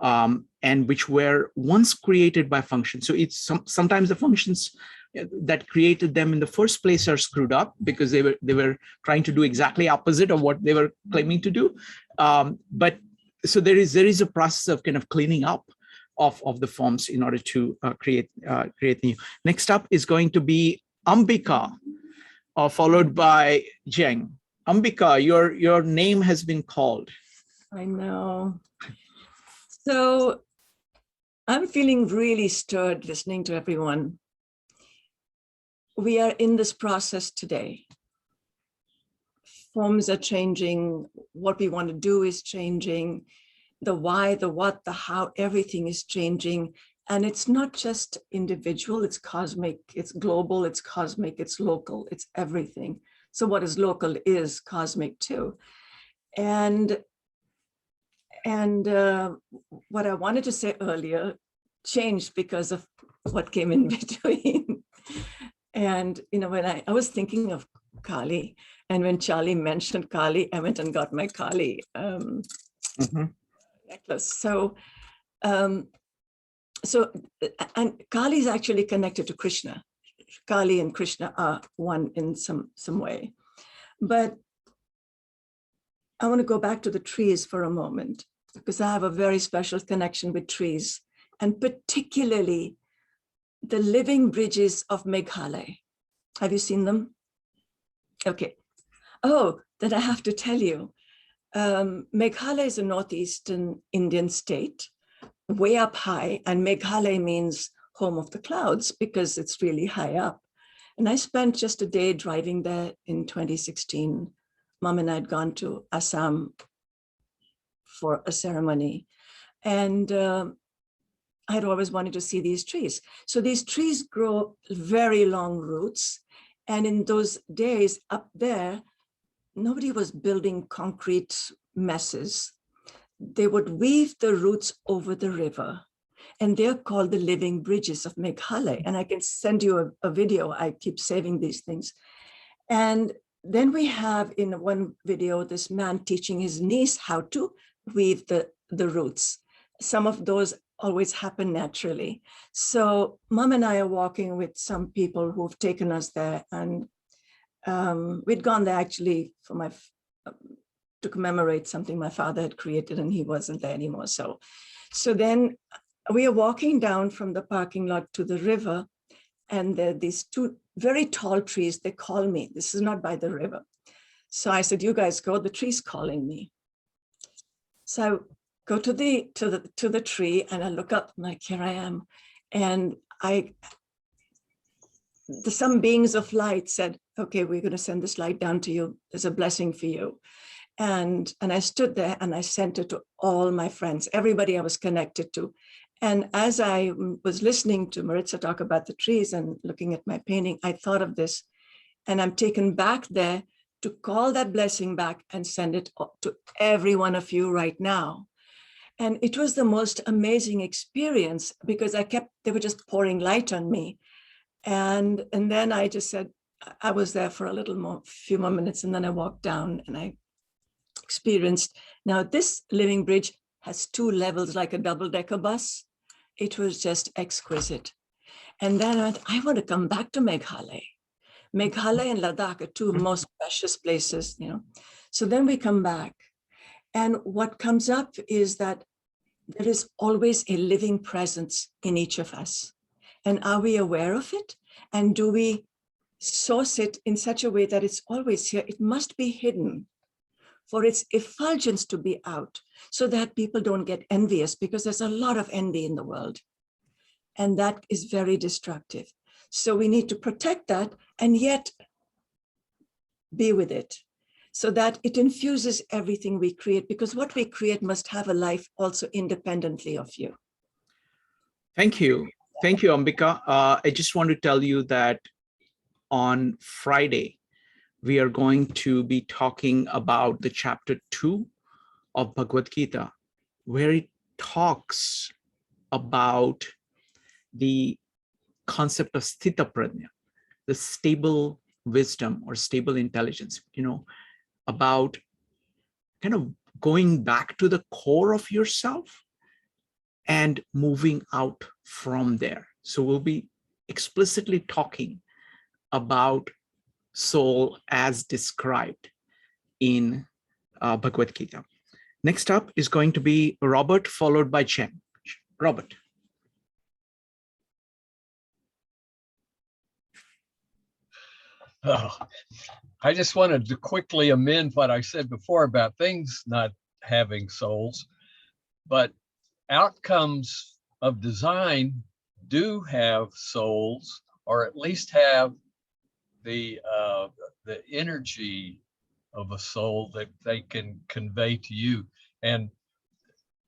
and which were once created by functions. So it's sometimes the functions that created them in the first place are screwed up because they were trying to do exactly opposite of what they were claiming to do. But so there is a process of kind of cleaning up of the forms in order to create new. Next up is going to be Ambika, followed by Jeng. Ambika, your name has been called. I know. So I'm feeling really stirred listening to everyone. We are in this process today. Forms are changing. What we want to do is changing. The why, the what, the how, everything is changing. And it's not just individual, it's cosmic, it's global, it's cosmic, it's local, it's everything. So what is local is cosmic too. And what I wanted to say earlier changed because of what came in between. And, when I was thinking of Kali, and when Charlie mentioned Kali, I went and got my Kali necklace. So, and Kali is actually connected to Krishna. Kali and Krishna are one in some way. But I want to go back to the trees for a moment, because I have a very special connection with trees, and particularly the living bridges of Meghalaya. Have you seen them? Okay. Oh, then I have to tell you, Meghalaya is a northeastern Indian state, way up high, and Meghalaya means home of the clouds because it's really high up. And I spent just a day driving there in 2016. Mom and I had gone to Assam for a ceremony, and I'd always wanted to see these trees. So these trees grow very long roots. And in those days up there, nobody was building concrete messes. They would weave the roots over the river. And they're called the living bridges of Meghalaya. And I can send you a video. I keep saving these things. And then we have in one video, this man teaching his niece how to weave the roots. Some of those always happen naturally. So Mom and I are walking with some people who've taken us there, and we'd gone there actually for to commemorate something my father had created, and he wasn't there anymore. So then we are walking down from the parking lot to the river, and there are these two very tall trees. They call me. This is not by the river. So I said, "You guys go. The tree's calling me." So I go to the tree, and I look up, I'm like, here I am. And some beings of light said, "Okay, we're going to send this light down to you. There's a blessing for you." And I stood there and I sent it to all my friends, everybody I was connected to. And as I was listening to Maritza talk about the trees and looking at my painting, I thought of this, and I'm taken back there to call that blessing back and send it to every one of you right now. And it was the most amazing experience because they were just pouring light on me. And then I just said, I was there for a few more minutes, and then I walked down and I experienced. Now this living bridge has 2 levels like a double-decker bus. It was just exquisite. And then I want to come back to Meghalaya. Meghalaya and Ladakh are 2 most precious places, So then we come back. And what comes up is that there is always a living presence in each of us. And are we aware of it? And do we source it in such a way that it's always here? It must be hidden for its effulgence to be out, so that people don't get envious, because there's a lot of envy in the world. And that is very destructive. So we need to protect that and yet be with it, so that it infuses everything we create, because what we create must have a life also independently of you. Thank you. Thank you, Ambika. I just want to tell you that on Friday, we are going to be talking about the chapter 2 of Bhagavad Gita, where it talks about the concept of sthita prajna, the stable wisdom or stable intelligence, about kind of going back to the core of yourself and moving out from there. So we'll be explicitly talking about soul as described in Bhagavad Gita. Next up is going to be Robert, followed by Chen. Robert. Oh, I just wanted to quickly amend what I said before about things not having souls, but outcomes of design do have souls, or at least have the energy of a soul that they can convey to you. And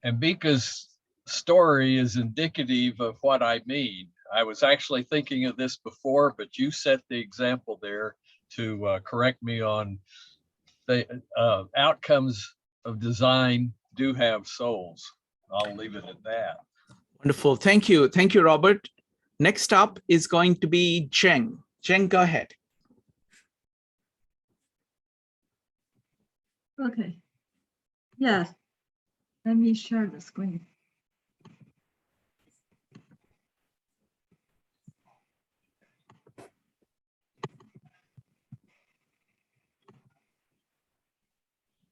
Ambika's story is indicative of what I mean. I was actually thinking of this before, but you set the example there to correct me on the outcomes of design do have souls. I'll leave it at that. Wonderful. Thank you. Thank you, Robert. Next up is going to be Cheng. Cheng, go ahead. Okay. Yes. Let me share the screen.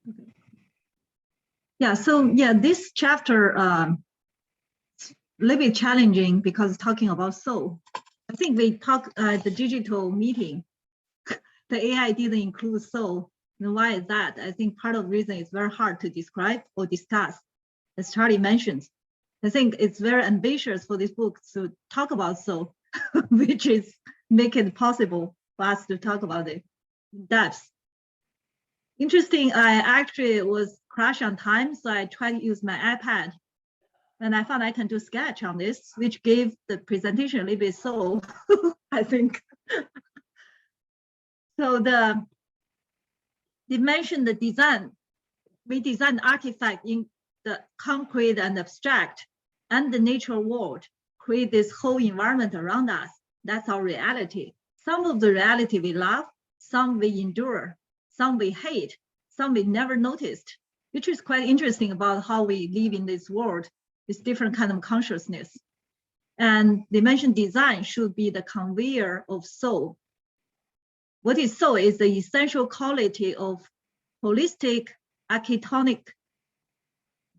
Okay. Yeah, so this chapter a little bit challenging because it's talking about soul. I think we talked at the digital meeting, the AI didn't include soul. And why is that? I think part of the reason is very hard to describe or discuss. As Charlie mentioned, I think it's very ambitious for this book to talk about soul, which is make it possible for us to talk about it in depth. Interesting, I actually was crashed on time, so I tried to use my iPad. And I found I can do sketch on this, which gave the presentation a little bit soul, I think. So they mentioned the design. We design artifact in the concrete and abstract and the natural world, create this whole environment around us. That's our reality. Some of the reality we love, some we endure, some we hate, some we never noticed, which is quite interesting about how we live in this world with different kind of consciousness. And they mentioned design should be the conveyor of soul. What is soul is the essential quality of holistic architectonic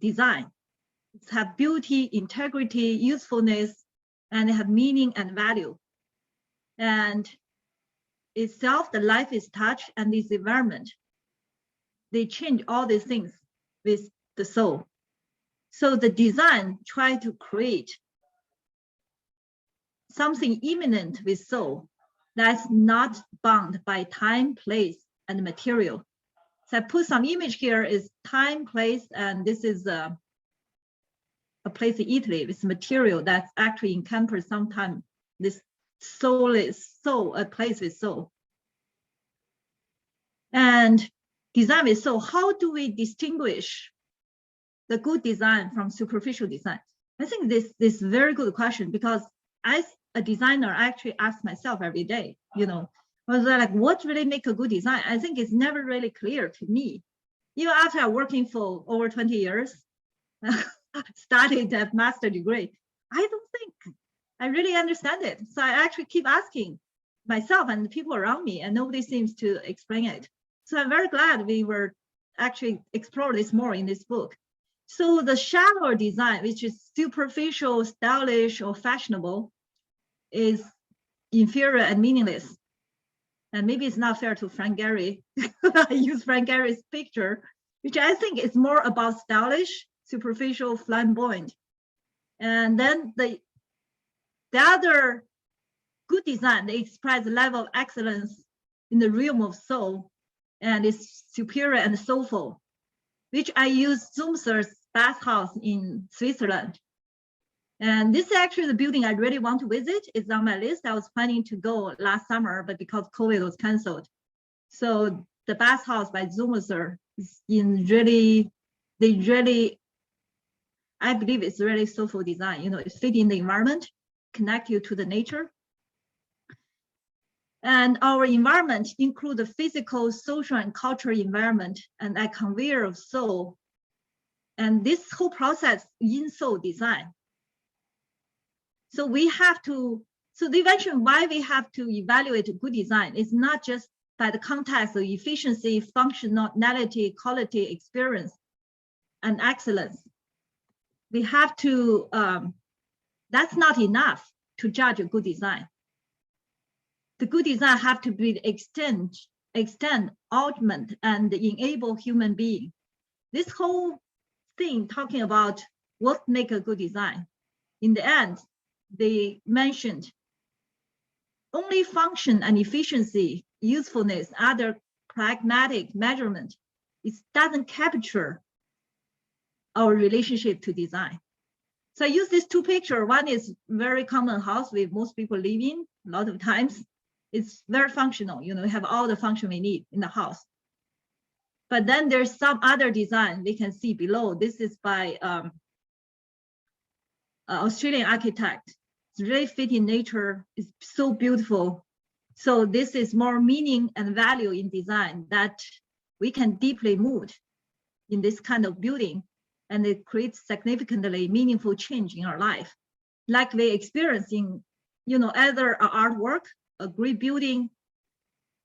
design. It has beauty, integrity, usefulness, and it have meaning and value. And itself, the life is touched and this environment. They change all these things with the soul. So the design try to create something immanent with soul that's not bound by time, place, and material. So I put some image here is time, place, and this is a place in Italy with material that's actually encompassed sometimes this soulless soul, a place with soul. And design with soul, how do we distinguish the good design from superficial design? I think this is a very good question, because as a designer, I actually ask myself every day, I was like, what really make a good design? I think it's never really clear to me. Even after working for over 20 years, started a master's degree, I don't think I really understand it. So I actually keep asking myself and the people around me, and nobody seems to explain it. So I'm very glad we were actually explore this more in this book. So the shallower design, which is superficial, stylish, or fashionable, is inferior and meaningless. And maybe it's not fair to Frank Gehry. I use Frank Gehry's picture, which I think is more about stylish, superficial, flamboyant. And then the other good design, they express the level of excellence in the realm of soul, and is superior and soulful, which I use Zumser's bathhouse in Switzerland. And this is actually the building I really want to visit. It's on my list. I was planning to go last summer, but because COVID was canceled. So the bathhouse by Zumser is in really, I believe it's really soulful design. You know, it fits in the environment, connect you to the nature. And our environment include the physical, social, and cultural environment, and a conveyor of soul. And this whole process in soul design. So we have to, so they mentioned why we have to evaluate good design. It's not just by the context of efficiency, functionality, quality, experience, and excellence. We have to, that's not enough to judge a good design. The good design have to be extend, augment, and enable human being. This whole thing talking about what make a good design. In the end, they mentioned only function and efficiency, usefulness, other pragmatic measurement. It doesn't capture our relationship to design. So I use these two pictures. One is very common house with most people live in a lot of times. It's very functional, you know, we have all the function we need in the house. But then there's some other design we can see below. This is by Australian architect. It's really fit in nature. It's so beautiful. So this is more meaning and value in design that we can deeply move in this kind of building, and it creates significantly meaningful change in our life. Like we experience in, you know, other artwork, a great building,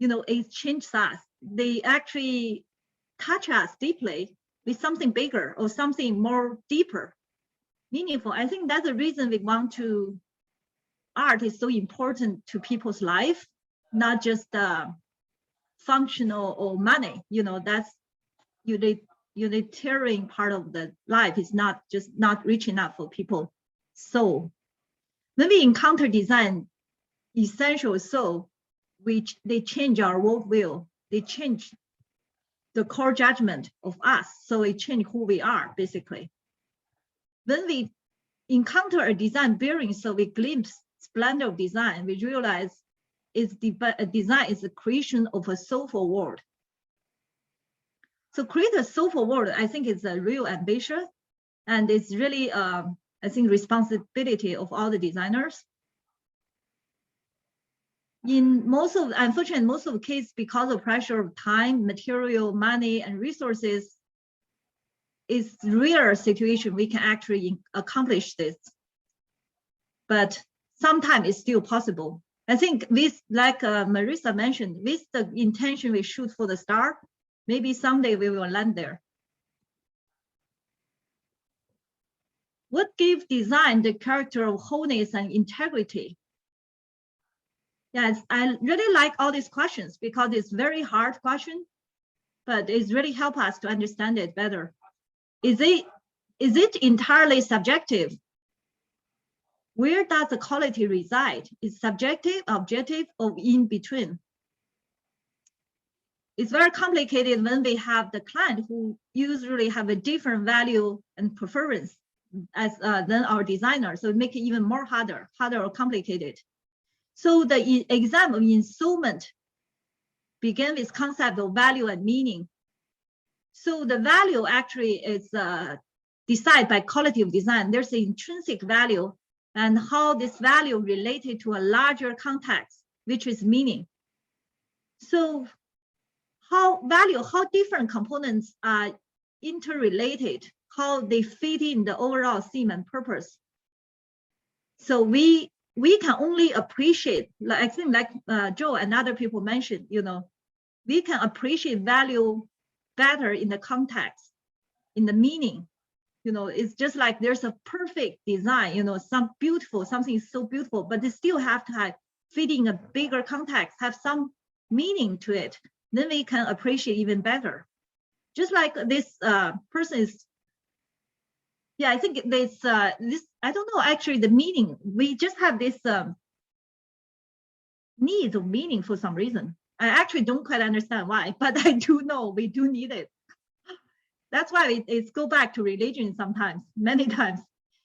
you know, it changes us. They actually touch us deeply with something bigger or something more deeper, meaningful. I think that's the reason we want to, art is so important to people's life, not just functional or money, you know, that's utilitarian part of the life is not just not rich enough for people. So when we encounter design, essential soul, which they change our worldview, they change the core judgment of us, so it change who we are, basically. When we encounter a design bearing, so we glimpse splendor of design, we realize is design is the creation of a soulful world. So create a soulful world, I think is a real ambition, and it's really, I think, responsibility of all the designers. In most of, unfortunately, most of the cases, because of pressure of time, material, money, and resources, it's rare situation we can actually accomplish this. But sometimes it's still possible. I think with, like Marisa mentioned, with the intention we shoot for the star, maybe someday we will land there. What gives design the character of wholeness and integrity? Yes, I really like all these questions because it's very hard question, but it's really help us to understand it better. Is it entirely subjective? Where does the quality reside? Is subjective, objective, or in between? It's very complicated when we have the client who usually have a different value and preference as than our designer, so it makes it even more harder or complicated. So the exam of ensoulment began with concept of value and meaning. So the value actually is decided by quality of design. There's an intrinsic value and how this value related to a larger context, which is meaning. So how different components are interrelated, how they fit in the overall theme and purpose. So we can only appreciate, like I think like Joe and other people mentioned, you know, we can appreciate value better in the context, in the meaning, You know, it's just like there's a perfect design, you know, something is so beautiful, but they still have to have fit in a bigger context, have some meaning to it. Then we can appreciate even better. Just like this person is, yeah, I think this, I don't know, actually the meaning, we just have this need of meaning for some reason. I actually don't quite understand why, but I do know we do need it. That's why it's go back to religion sometimes, many times.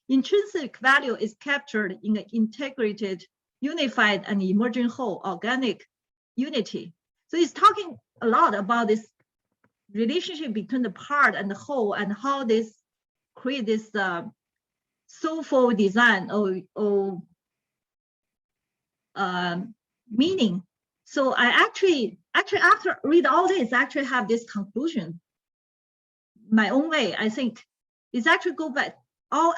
Intrinsic value is captured in an integrated, unified, and emerging whole, organic unity. So it's talking a lot about this relationship between the part and the whole, and how this create this soulful design or meaning. So I actually after read all this, actually have this conclusion. My own way, I think, is actually go back,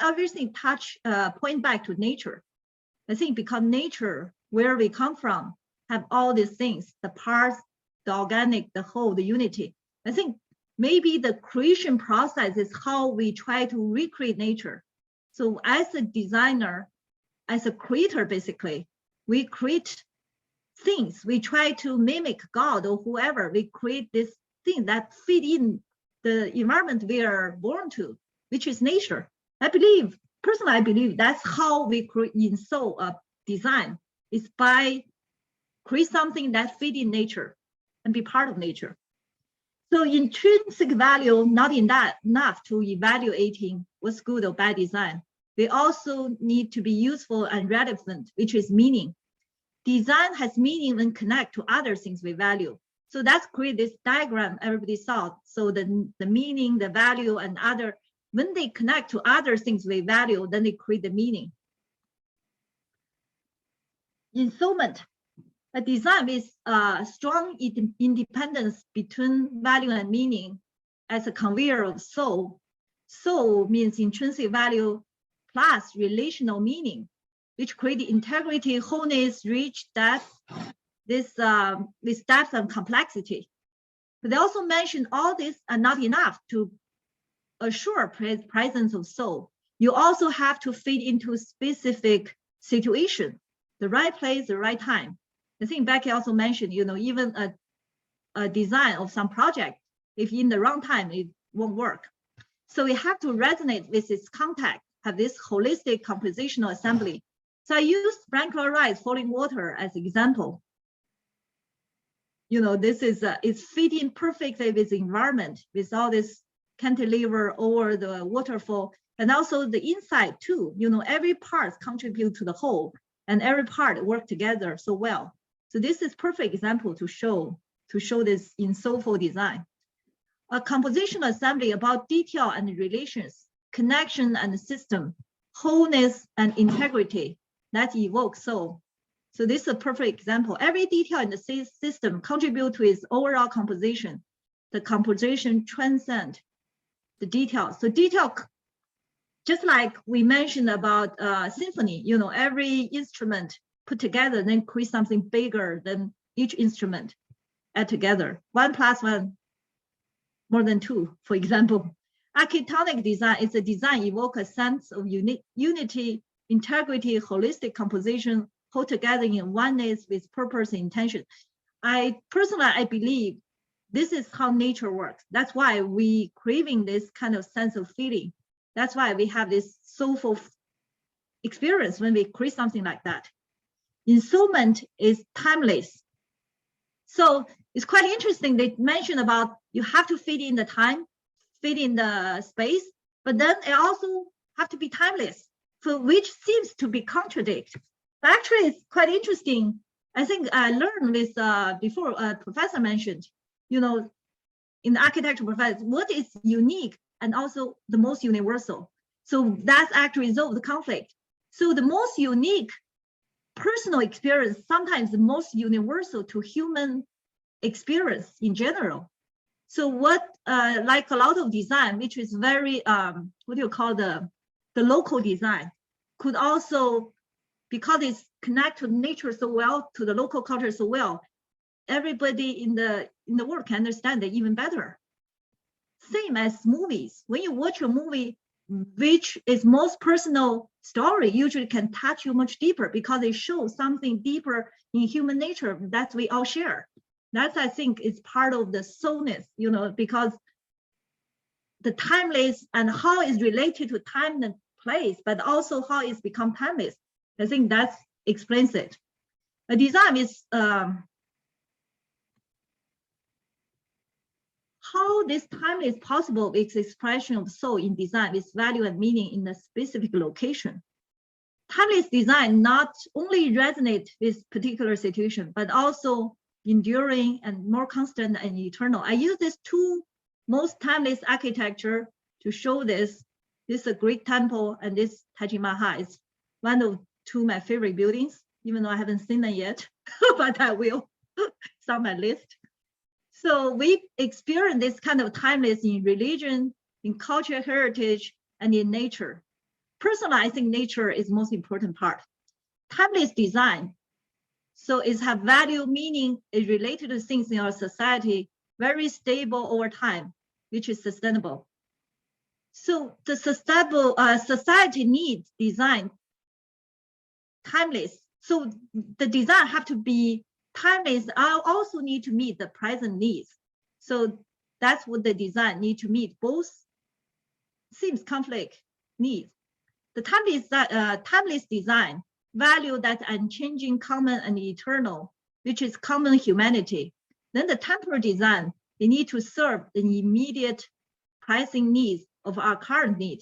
everything point back to nature. I think because nature, where we come from, have all these things, the parts, the organic, the whole, the unity. I think maybe the creation process is how we try to recreate nature. So as a designer, as a creator, basically, we create things. We try to mimic God or whoever. We create this thing that fit in the environment we are born to, which is nature. I believe, personally, I believe that's how we create in soul of design, is by create something that fit in nature and be part of nature. So intrinsic value, not enough to evaluating what's good or bad design. We also need to be useful and relevant, which is meaning. Design has meaning when connect to other things we value. So that's create this diagram everybody saw. So the meaning, the value, and other, when they connect to other things we value, then they create the meaning. Instrument, a design with strong independence between value and meaning as a conveyor of soul. Soul means intrinsic value plus relational meaning, which create the integrity, wholeness, reach, depth, this depth and complexity. But they also mentioned all this are not enough to assure presence of soul. You also have to fit into a specific situation, the right place, the right time. I think Becky also mentioned, you know, even a design of some project, if in the wrong time, it won't work. So we have to resonate with its context, have this holistic compositional assembly. So I use sprinkler rise, falling water as example. You know, this is it's fitting perfectly with the environment, with all this cantilever over the waterfall, and also the inside too. You know, every part contribute to the whole, and every part work together so well. So this is perfect example to show this in soulful design. A compositional assembly about detail and relations, connection and system, wholeness and integrity that evokes soul. So this is a perfect example. Every detail in the system contribute to its overall composition. The composition transcends the detail. So detail, just like we mentioned about symphony, you know, every instrument put together, then create something bigger than each instrument add together. 1 + 1 more than 2, for example. Architectonic design is a design evoke a sense of unity, integrity, holistic composition, hold together in oneness with purpose and intention. I believe this is how nature works. That's why we craving this kind of sense of feeling. That's why we have this soulful experience when we create something like that. Instrument is timeless. So it's quite interesting. They mentioned about you have to fit in the time, fit in the space, but then it also have to be timeless, so which seems to be contradict. But actually, it's quite interesting. I think I learned this before a professor mentioned, you know, in the architecture professor, what is unique and also the most universal. So that's actually resolve the conflict. So the most unique personal experience, sometimes the most universal to human experience in general. So what, like a lot of design, which is very, what do you call the local design, could also, because it's connect to nature so well, to the local culture so well, everybody in the world can understand it even better. Same as movies. When you watch a movie, which is most personal story usually can touch you much deeper because it shows something deeper in human nature that we all share. That's, I think, is part of the soulness, you know, because the timeless and how it's related to time and place, but also how it's become timeless. I think that explains it. A design is how this time is possible is expression of soul in design with value and meaning in a specific location. Timeless design not only resonate with particular situation, but also enduring and more constant and eternal. I use these two most timeless architecture to show this. This is a Greek temple and this Taj Mahal is one of two of my favorite buildings, even though I haven't seen them yet, but I will. It's on my list. So we experience this kind of timeless in religion, in cultural heritage, and in nature. Personally, I think nature is the most important part. Timeless design, so it has value, meaning, is related to things in our society, very stable over time, which is sustainable. So the sustainable society needs design timeless. So the design have to be timeless. I also need to meet the present needs. So that's what the design need to meet, both seems conflict needs. The timeless design value that unchanging, common, and eternal, which is common humanity. Then the temporal design, they need to serve the immediate pressing needs of our current need,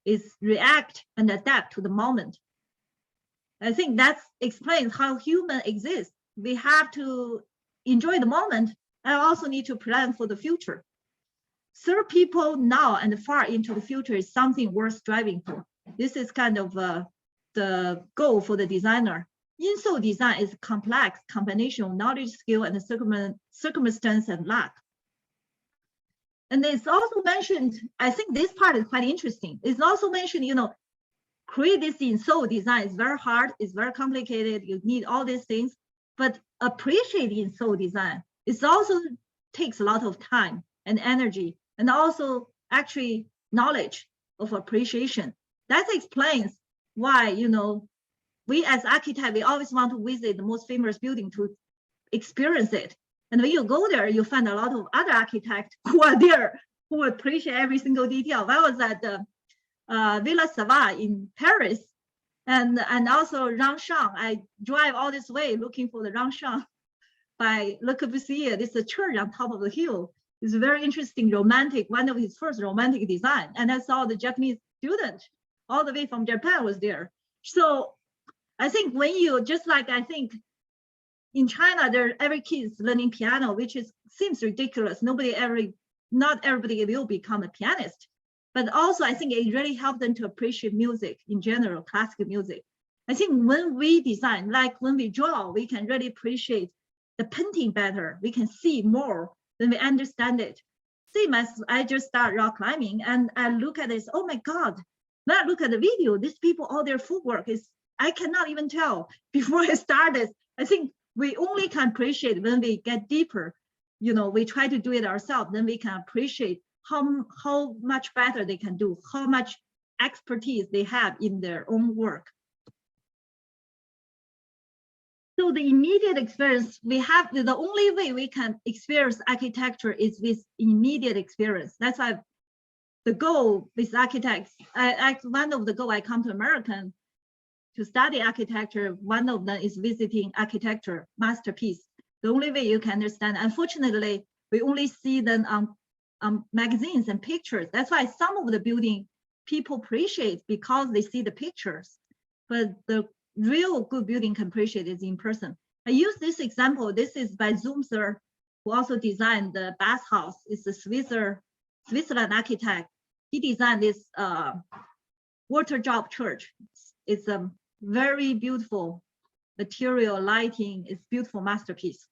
is react and adapt to the moment. I think that explains how human exists. We have to enjoy the moment and also need to plan for the future. Serve people now and far into the future is something worth striving for. This is kind of the goal for the designer. In-soul design is a complex combination of knowledge, skill, and circumstance and luck. And it's also mentioned, I think this part is quite interesting. It's also mentioned, you know, create this in-soul design is very hard, it's very complicated, you need all these things, but appreciate in-soul design, it also takes a lot of time and energy, and also actually knowledge of appreciation. That explains why, you know, we as architects, we always want to visit the most famous building to experience it. And when you go there, you find a lot of other architects who are there, who appreciate every single detail. I was at the Villa Sava in Paris, and also Rangshan. I drive all this way looking for the Rangshan by Le Corbusier. This is a church on top of the hill. It's very interesting, romantic, one of his first romantic design. And I saw the Japanese student all the way from Japan was there. So I think when you, just like I think in China, every kid is learning piano, which seems ridiculous. Not everybody will become a pianist. But also I think it really helped them to appreciate music in general, classical music. I think when we design, like when we draw, we can really appreciate the painting better. We can see more than we understand it. Same as I just start rock climbing and I look at this, oh my God, when I look at the video, these people, all their footwork is, I cannot even tell before I started. I think we only can appreciate when we get deeper. You know, we try to do it ourselves, then we can appreciate how much better they can do, how much expertise they have in their own work. So the immediate experience we have, the only way we can experience architecture is with immediate experience. That's why the goal with architects, one of the goal I come to American to study architecture, one of them is visiting architecture masterpiece. The only way you can understand, unfortunately, we only see them on magazines and pictures. That's why some of the building people appreciate because they see the pictures, but the real good building can appreciate is in person. I use this example. This is by Zumser, who also designed the bathhouse. It's a Switzerland architect. He designed this water drop church. It's a very beautiful material, lighting. It's beautiful masterpiece.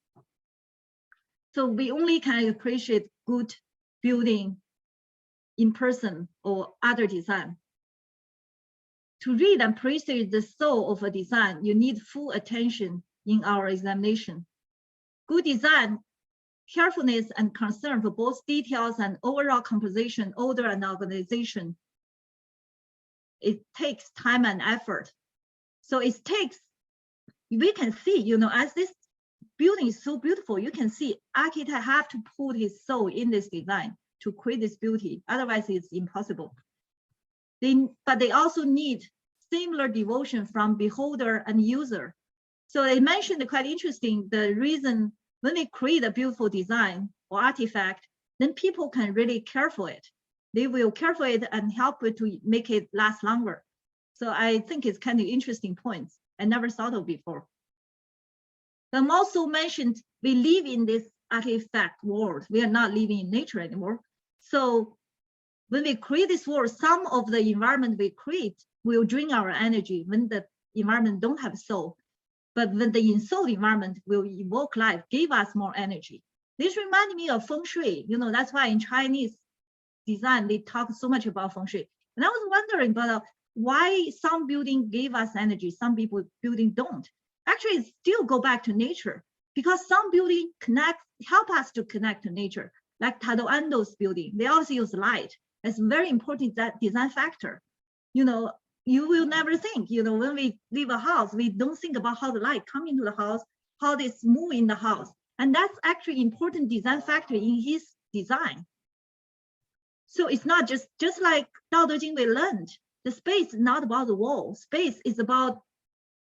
So we only can appreciate good building in person or other design. To read and appreciate the soul of a design, you need full attention in our examination. Good design, carefulness and concern for both details and overall composition, order and organization. it takes time and effort. So it takes, we can see, as this building is so beautiful, you can see architect have to put his soul in this design to create this beauty. Otherwise, it's impossible. But they also need similar devotion from beholder and user. So they mentioned quite interesting, the reason when we create a beautiful design or artifact, then people can really care for it. They will care for it and help it to make it last longer. So I think it's kind of interesting points I never thought of before. I'm also mentioned we live in this artifact world. We are not living in nature anymore. So when we create this world, some of the environment we create will drain our energy when the environment don't have soul. But when the in-soul environment will evoke life, give us more energy. This reminds me of feng shui. That's why in Chinese design, they talk so much about feng shui. And I was wondering about why some building gave us energy, some people building don't. Actually, still go back to nature, because some building help us to connect to nature, like Tado Ando's building. They also use light. That's very important, that design factor. You will never think, when we leave a house, we don't think about how the light come into the house, how this move in the house. And that's actually important design factor in his design. So it's not just like Dao De Jing we learned, the space is not about the wall. Space is about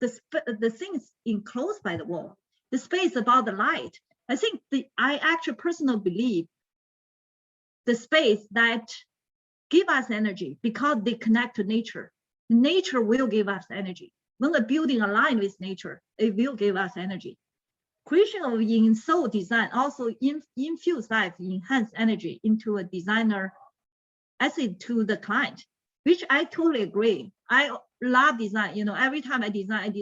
the things enclosed by the wall. The space is about the light. I think I actually personally believe the space that give us energy because they connect to nature. Nature will give us energy. When a building aligned with nature, it will give us energy. Creation of in-soul design also infuse life, enhance energy into a designer asset to the client, which I totally agree. I love design. Every time I design,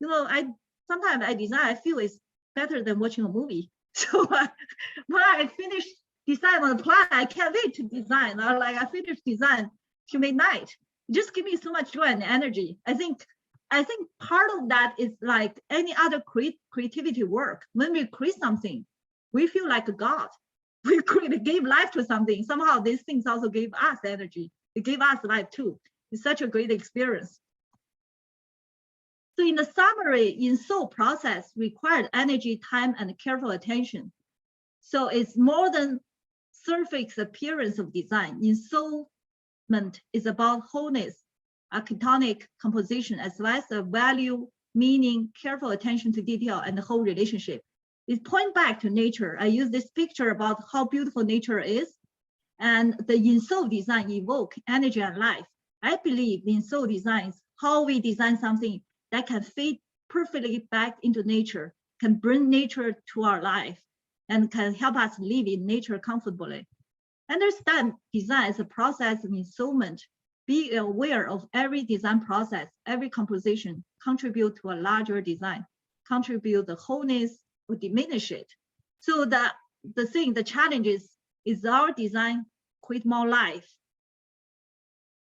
sometimes I design, I feel it's better than watching a movie. So when I finish design on the plan, I can't wait to design. I finish design to midnight. It just gives me so much joy and energy. I think part of that is like any other creativity work. When we create something, we feel like a god. We gave life to something. Somehow these things also gave us energy. It gave us life too. It's such a great experience. So in the summary, in-soul process required energy, time, and careful attention. So it's more than surface appearance of design. In-soulment is about wholeness, architectonic composition, as well as the value, meaning, careful attention to detail, and the whole relationship. It points back to nature. I use this picture about how beautiful nature is, and the in-soul design evoke energy and life. I believe in-soul design is how we design something that can fit perfectly back into nature, can bring nature to our life, and can help us live in nature comfortably. Understand design as a process of ensoulment. Be aware of every design process, every composition contribute to a larger design, contribute the wholeness or diminish it. So the challenge is our design create more life,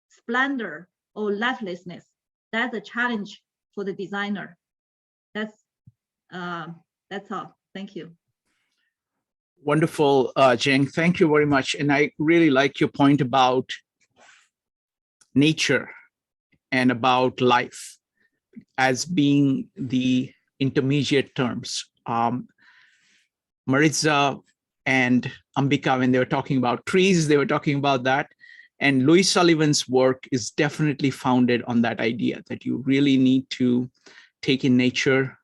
splendor, or lifelessness. That's a challenge for the designer. That's all. Thank you. Wonderful, Jing. Thank you very much. And I really like your point about nature and about life as being the intermediate terms. Maritza and Ambika, when they were talking about trees, they were talking about that. And Louis Sullivan's work is definitely founded on that idea that you really need to take in nature.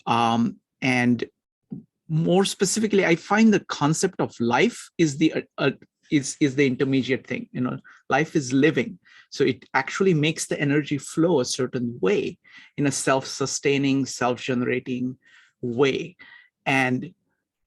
And more specifically, I find the concept of life is the intermediate thing. Life is living. So it actually makes the energy flow a certain way in a self-sustaining, self-generating way. And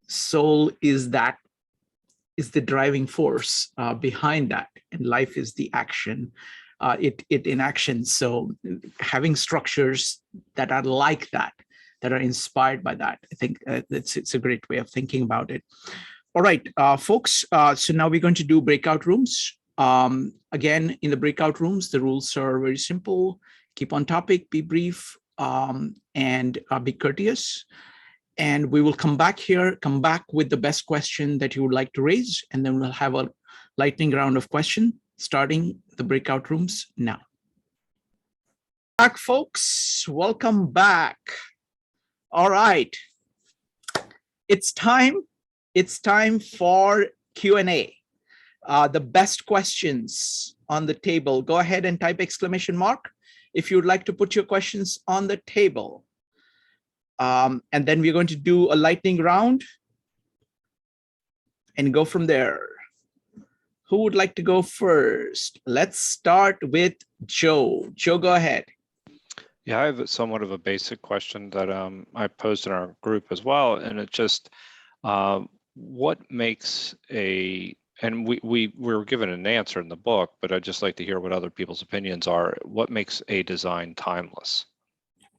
soul is the driving force behind that, and life is the action, it in action. So having structures that are like that, that are inspired by that, I think it's a great way of thinking about it. All right, folks, so now we're going to do breakout rooms. Again, in the breakout rooms, the rules are very simple. Keep on topic, be brief, and be courteous. And we will come back with the best question that you would like to raise, and then we'll have a lightning round of question. starting the breakout rooms now. Back, folks. Welcome back. All right. It's time for Q&A. The best questions on the table. Go ahead and type exclamation mark if you'd like to put your questions on the table. And then we're going to do a lightning round and go from there. Who would like to go first? Let's start with Joe. Joe, go ahead. Yeah, I have somewhat of a basic question that I posed in our group as well, and it just what makes and we were given an answer in the book, but I'd just like to hear what other people's opinions are. What makes a design timeless?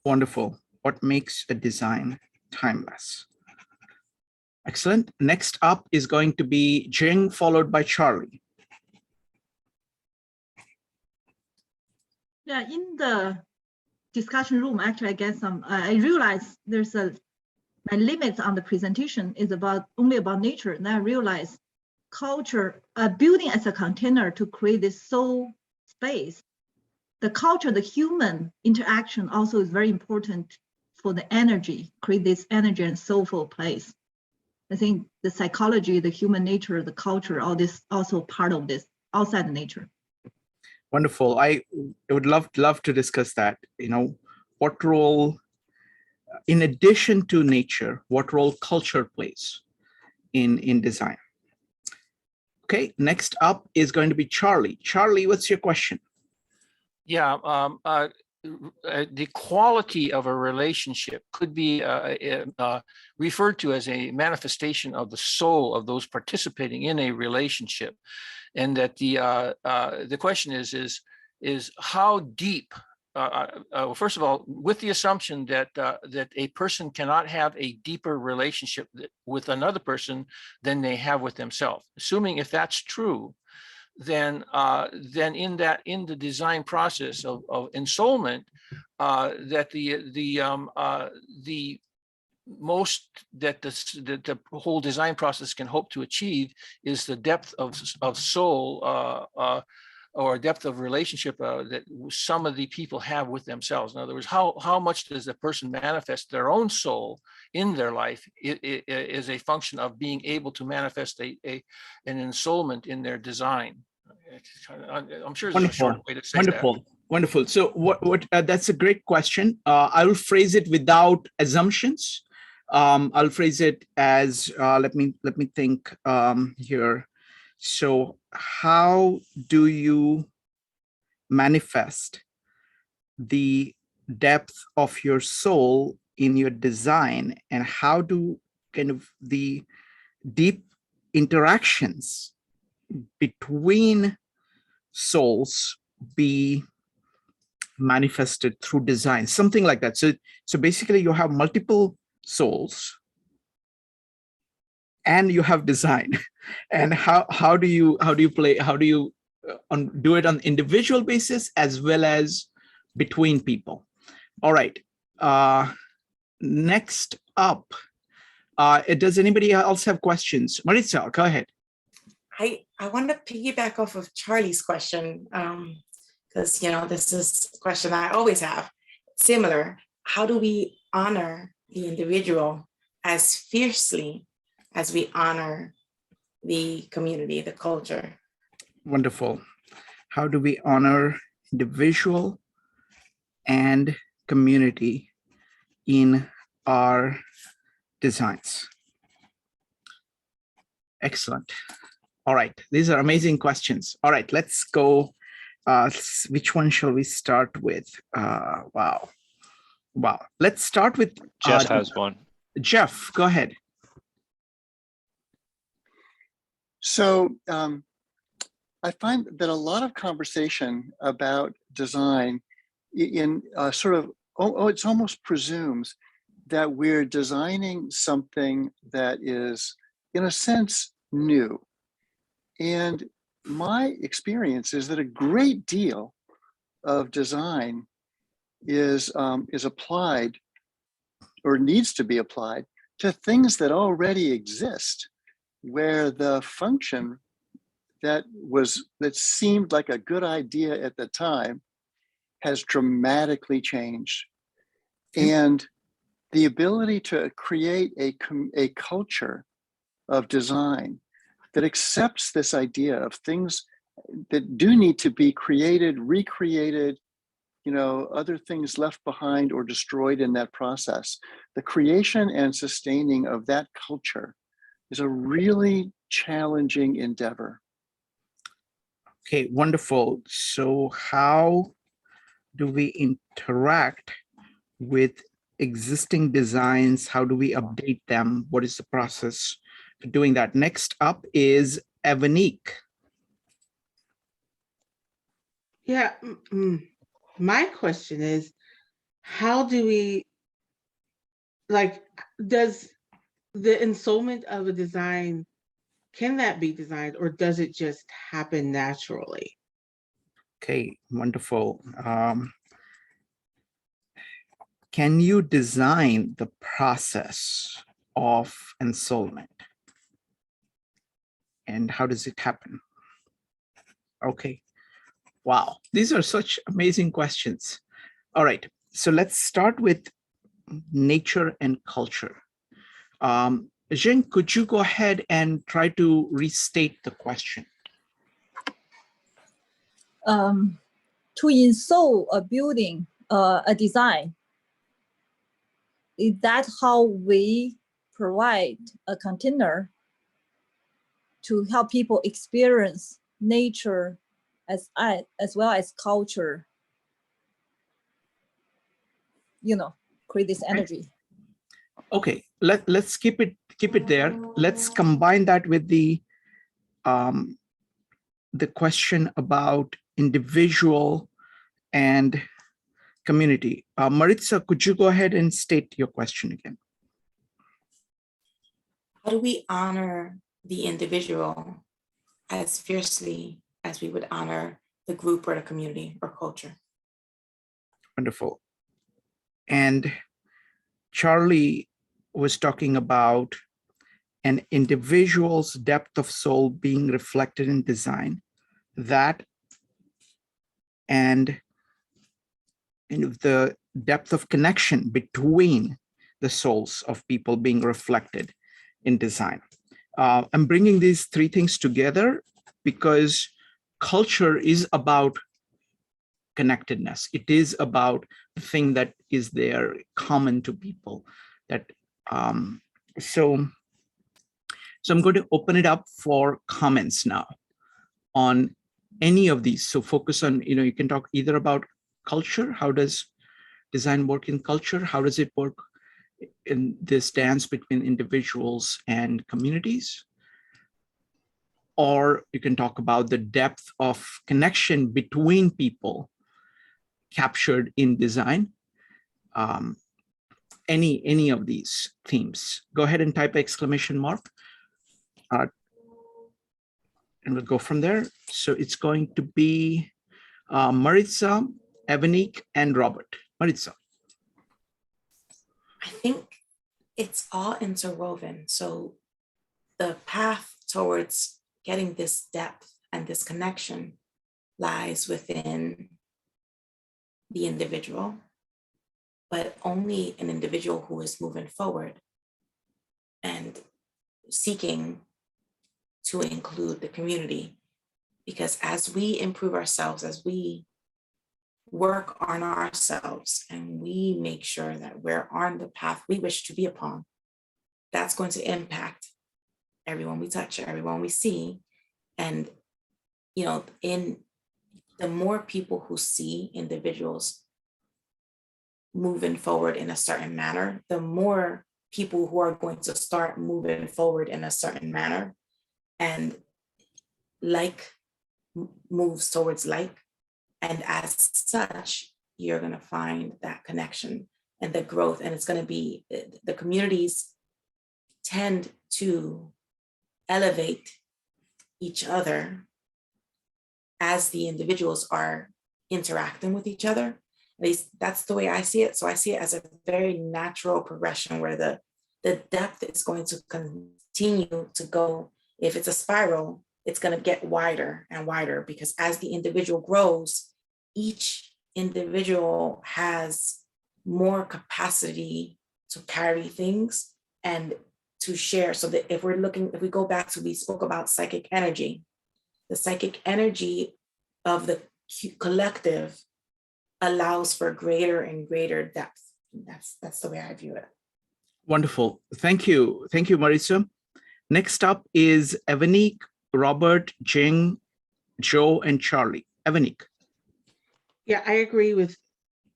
Wonderful. What makes a design timeless? Excellent. Next up is going to be Jing, followed by Charlie. Yeah, in the discussion room, actually, I realized there's my limits on the presentation is only about nature. And I realized culture, building as a container to create this soul space. The culture, the human interaction also is very important for the energy, create this energy and soulful place. I think the psychology, the human nature, the culture, all this also part of this outside the nature. Wonderful. I would love to discuss that. What role, in addition to nature, what role culture plays in design. Okay, next up is going to be Charlie. Charlie, what's your question? Yeah, the quality of a relationship could be referred to as a manifestation of the soul of those participating in a relationship, and that the question is how deep. First of all, with the assumption that a person cannot have a deeper relationship with another person than they have with themselves. Assuming if that's true, then in the design process of ensoulment, that the most that the whole design process can hope to achieve is the depth of soul or depth of relationship that some of the people have with themselves. In other words, how much does a person manifest their own soul in their life is a function of being able to manifest an ensoulment in their design. I'm sure there's a short way to say that. Wonderful. So what that's a great question. I will phrase it without assumptions. I'll phrase it as let me think here. So how do you manifest the depth of your soul in your design, and how do kind of the deep interactions between souls be manifested through design, something like that. So basically you have multiple souls and you have design, and how do you do it on individual basis as well as between people. All right, next up, does anybody else have questions? Maritza, go ahead. I want to piggyback off of Charlie's question, because this is a question I always have. Similar, how do we honor the individual as fiercely as we honor the community, the culture? Wonderful. How do we honor individual and community in our designs? Excellent. All right, these are amazing questions. All right, let's go. Which one shall we start with? Wow. Let's start with Jeff has one. Jeff, go ahead. So I find that a lot of conversation about design in sort of, it's almost presumes that we're designing something that is, in a sense, new. And my experience is that a great deal of design is applied or needs to be applied to things that already exist, where the function that seemed like a good idea at the time has dramatically changed. And the ability to create a culture of design that accepts this idea of things that do need to be created, recreated, other things left behind or destroyed in that process. The creation and sustaining of that culture is a really challenging endeavor. Okay, wonderful. So how do we interact with existing designs? How do we update them? What is the process for doing that? Next up is Evanique. Yeah, my question is, how do we, does the ensoulment of a design, can that be designed, or does it just happen naturally? Okay, wonderful. Can you design the process of ensoulment? And how does it happen? Okay, wow, these are such amazing questions. All right, so let's start with nature and culture. Jean, could you go ahead and try to restate the question? To ensoul a building, a design, is that how we provide a container to help people experience nature as well as culture, create this energy? Okay, let's keep it there. Let's combine that with the question about individual and community. Maritza, could you go ahead and state your question again? How do we honor the individual as fiercely as we would honor the group or the community or culture? Wonderful. And Charlie was talking about an individual's depth of soul being reflected in design, that and the depth of connection between the souls of people being reflected in design. I'm bringing these three things together because culture is about connectedness. It is about the thing that is there common to people. So I'm going to open it up for comments now on any of these. So focus on, you can talk either about culture. How does design work in culture? How does it work in this dance between individuals and communities? Or you can talk about the depth of connection between people captured in design. Any of these themes. Go ahead and type exclamation mark. And we'll go from there. So it's going to be Maritza, Evanique, and Robert. Maritza. I think it's all interwoven. So the path towards getting this depth and this connection lies within the individual, but only an individual who is moving forward and seeking to include the community. Because as we improve ourselves, as we work on ourselves and we make sure that we're on the path we wish to be upon, that's going to impact everyone we touch, everyone we see. And, in the more people who see individuals moving forward in a certain manner, the more people who are going to start moving forward in a certain manner, and like moves towards like. And as such, you're going to find that connection and the growth. And it's going to be, the communities tend to elevate each other as the individuals are interacting with each other. At least that's the way I see it. So I see it as a very natural progression where the depth is going to continue to go. If it's a spiral, it's going to get wider and wider, because as the individual grows, each individual has more capacity to carry things and to share. So that if we go back to, we spoke about psychic energy, the psychic energy of the collective allows for greater and greater depth. That's the way I view it. Wonderful. Thank you. Thank you, Marisa. Next up is Evanique, Robert, Jing, Joe, and Charlie. Evanique. Yeah, I agree with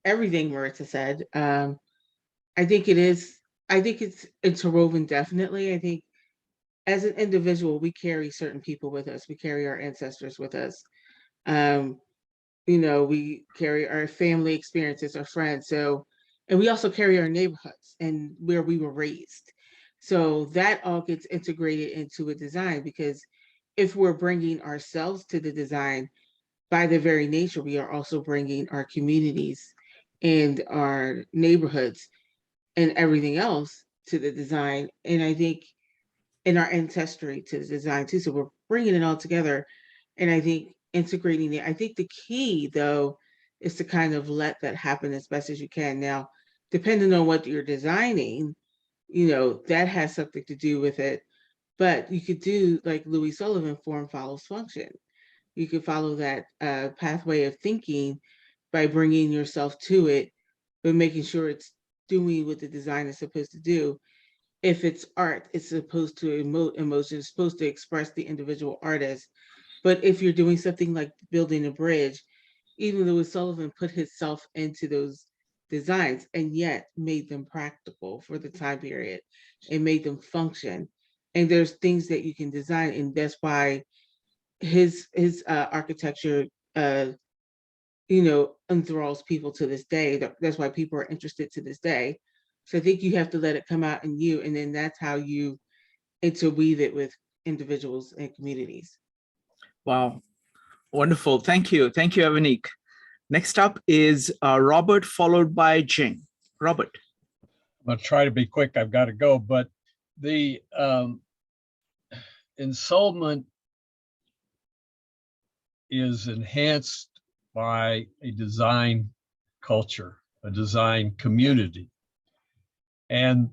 everything Marissa said. I think it's interwoven, definitely. I think as an individual, we carry certain people with us. We carry our ancestors with us. We carry our family experiences, our friends. And we also carry our neighborhoods and where we were raised. So that all gets integrated into a design, because if we're bringing ourselves to the design, by the very nature, we are also bringing our communities and our neighborhoods and everything else to the design. And I think in our ancestry to the design too. So we're bringing it all together. And I think integrating it. I think the key, though, is to kind of let that happen as best as you can. Now, depending on what you're designing, that has something to do with it. But you could do like Louis Sullivan, form follows function. You could follow that pathway of thinking by bringing yourself to it, but making sure it's doing what the design is supposed to do. If it's art, it's supposed to emote emotion, it's supposed to express the individual artist. But if you're doing something like building a bridge, even Louis Sullivan put himself into those designs and yet made them practical for the time period and made them function. And there's things that you can design, and that's why his architecture enthralls people to this day. That's why people are interested to this day. So I think you have to let it come out in you, and then that's how you interweave it with individuals and communities. Wow. Wonderful. Thank you. Thank you, Evanique. Next up is Robert, followed by Jing. Robert. I'm going to try to be quick. I've got to go. But the ensoulment is enhanced by a design culture, a design community. And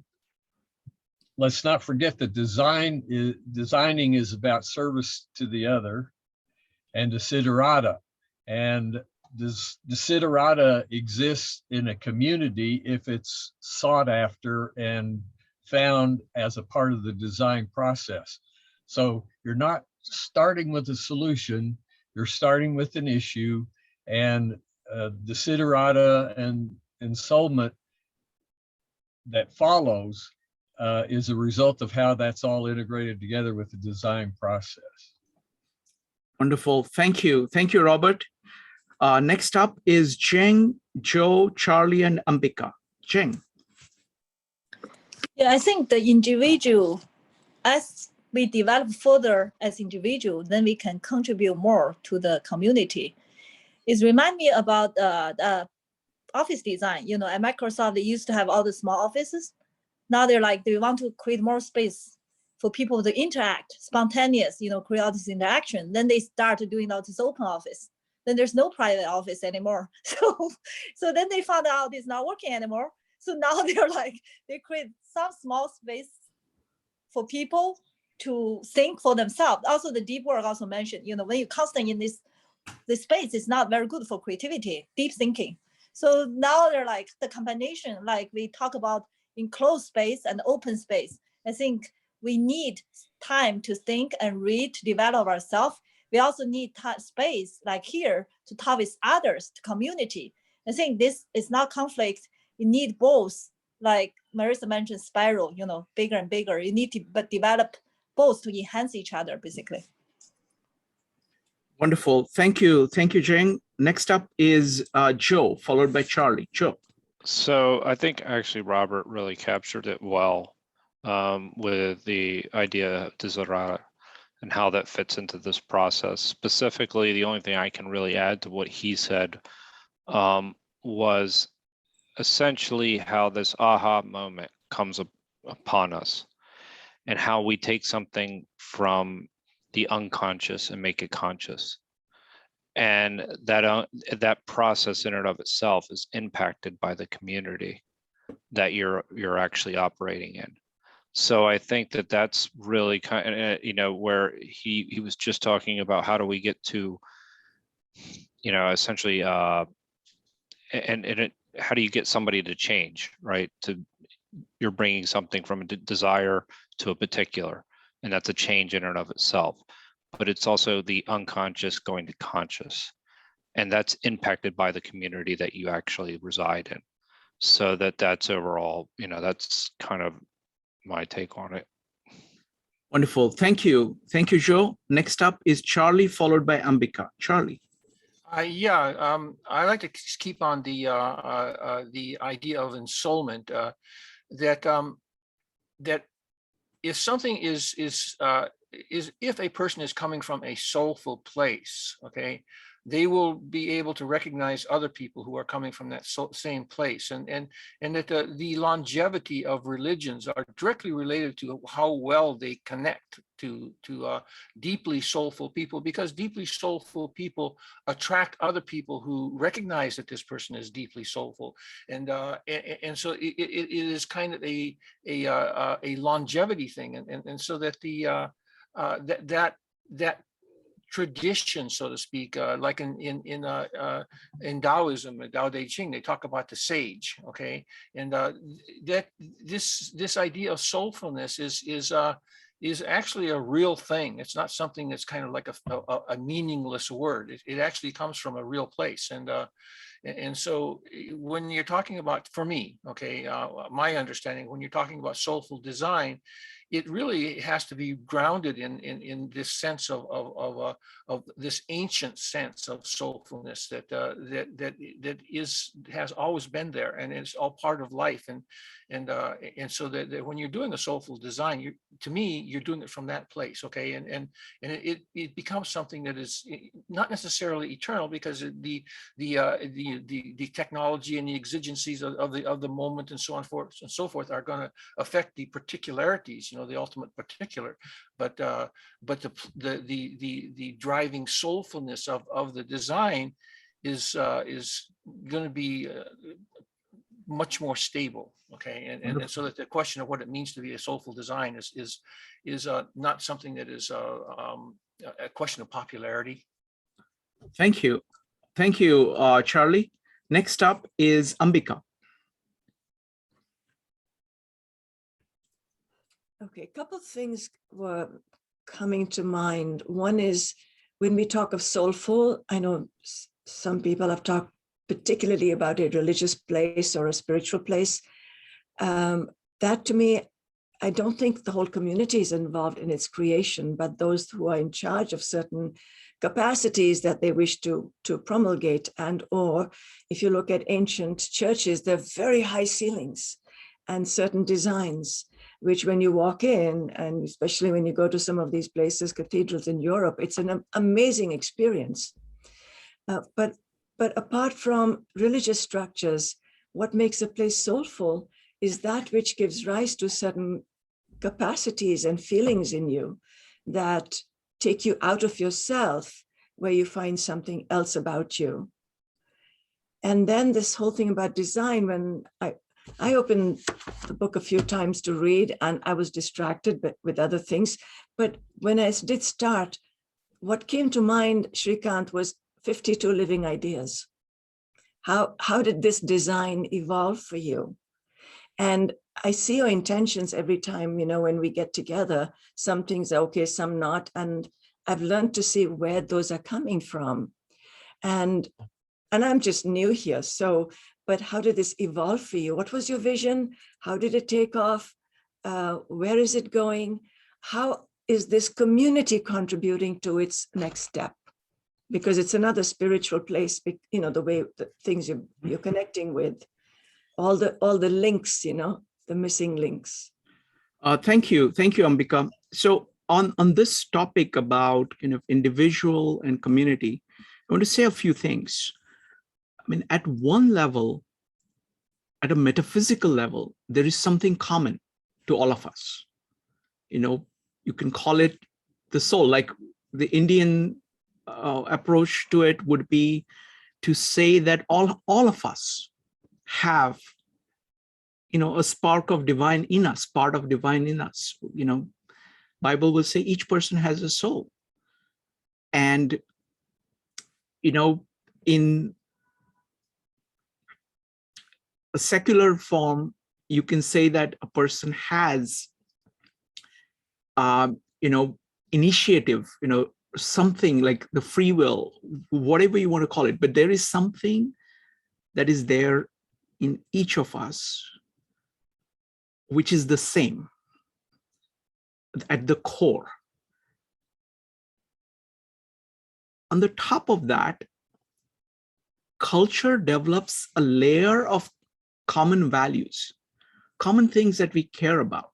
let's not forget that designing is about service to the other and desiderata. And desiderata exists in a community if it's sought after and found as a part of the design process. So you're not starting with a solution, you're starting with an issue, and desiderata and ensoulment that follows is a result of how that's all integrated together with the design process. Wonderful. Thank you. Thank you, Robert. Next up is Jing, Joe, Charlie, and Ambika. Jing. Yeah, I think the individual, as we develop further as individual, then we can contribute more to the community. It reminds me about office design. At Microsoft, they used to have all the small offices. Now they're like, they want to create more space for people to interact, spontaneous, create all this interaction. Then they start doing all this open office. Then there's no private office anymore. So then they found out it's not working anymore. So now they're like, they create some small space for people to think for themselves. Also, the deep work also mentioned, when you're constant in this space, it's not very good for creativity, deep thinking. So now they're like the combination, like we talk about enclosed space and open space. I think we need time to think and read, to develop ourselves. We also need space like here to talk with others, to community. I think this is not conflict. You need both, like Marissa mentioned, spiral, bigger and bigger. You need to develop both to enhance each other, basically. Wonderful. Thank you. Thank you, Jing. Next up is Joe, followed by Charlie. Joe. So I think actually Robert really captured it well with the idea of desiderata and how that fits into this process. Specifically, the only thing I can really add to what he said was essentially how this aha moment comes upon us and how we take something from the unconscious and make it conscious. And that process in and of itself is impacted by the community that you're actually operating in. So I think that that's really kind of, where he was just talking about how do we get to, essentially, how do you get somebody to change, right? You're bringing something from a desire to a particular, and that's a change in and of itself. But it's also the unconscious going to conscious, and that's impacted by the community that you actually reside in. So that's overall, that's kind of my take on it. Wonderful. Thank you. Thank you, Joe. Next up is Charlie, followed by Ambika. Charlie. I like to keep on the idea of ensoulment, that if something is if a person is coming from a soulful place, okay, they will be able to recognize other people who are coming from that same place, and that the longevity of religions are directly related to how well they connect to deeply soulful people, because deeply soulful people attract other people who recognize that this person is deeply soulful, and so it is kind of a longevity thing, and so that that tradition, so to speak, like in Taoism, Tao Te Ching, they talk about the sage, okay, and that this idea of soulfulness is actually a real thing. It's not something that's kind of like a meaningless word. It actually comes from a real place, and so when you're talking about, for me, okay, my understanding, when you're talking about soulful design, it really has to be grounded in this sense of this ancient sense of soulfulness that has always been there, and it's all part of life, and so that when you're doing a soulful design, to me, you're doing it from that place, okay, and it becomes something that is not necessarily eternal, because the technology and the exigencies of the moment and so on forth and so forth are going to affect the particularities, the ultimate particular, but the driving soulfulness of the design is going to be much more stable, okay, and so that the question of what it means to be a soulful design is not something that is a question of popularity. Thank you, Charlie. Next up is Ambika. Okay, a couple of things were coming to mind. One is when we talk of soulful, I know some people have talked particularly about a religious place or a spiritual place. That to me, I don't think the whole community is involved in its creation, but those who are in charge of certain capacities that they wish to promulgate, and or if you look at ancient churches, they're very high ceilings and certain designs, which when you walk in, and especially when you go to some of these places, cathedrals in Europe, it's an amazing experience. But apart from religious structures, what makes a place soulful is that which gives rise to certain capacities and feelings in you that take you out of yourself, where you find something else about you. And then this whole thing about design, when I opened the book a few times to read, and I was distracted with other things. But when I did start, what came to mind, Shrikant, was 52 living ideas. How did this design evolve for you? And I see your intentions every time, when we get together. Some things are okay, some not. And I've learned to see where those are coming from. And I'm just new here. But how did this evolve for you? What was your vision? How did it take off? Where is it going? How is this community contributing to its next step? Because it's another spiritual place, the way the things you're connecting with, all the links, the missing links. Thank you, Ambika. So on this topic about individual and community, I want to say a few things. I mean, at one level, at a metaphysical level, there is something common to all of us. You can call it the soul. Like the Indian approach to it would be to say that all of us have, a spark of divine in us, part of divine in us. Bible will say each person has a soul. And, in a secular form, you can say that a person has, initiative, something like the free will, whatever you want to call it, but there is something that is there in each of us, which is the same at the core. On the top of that, culture develops a layer of common values, common things that we care about.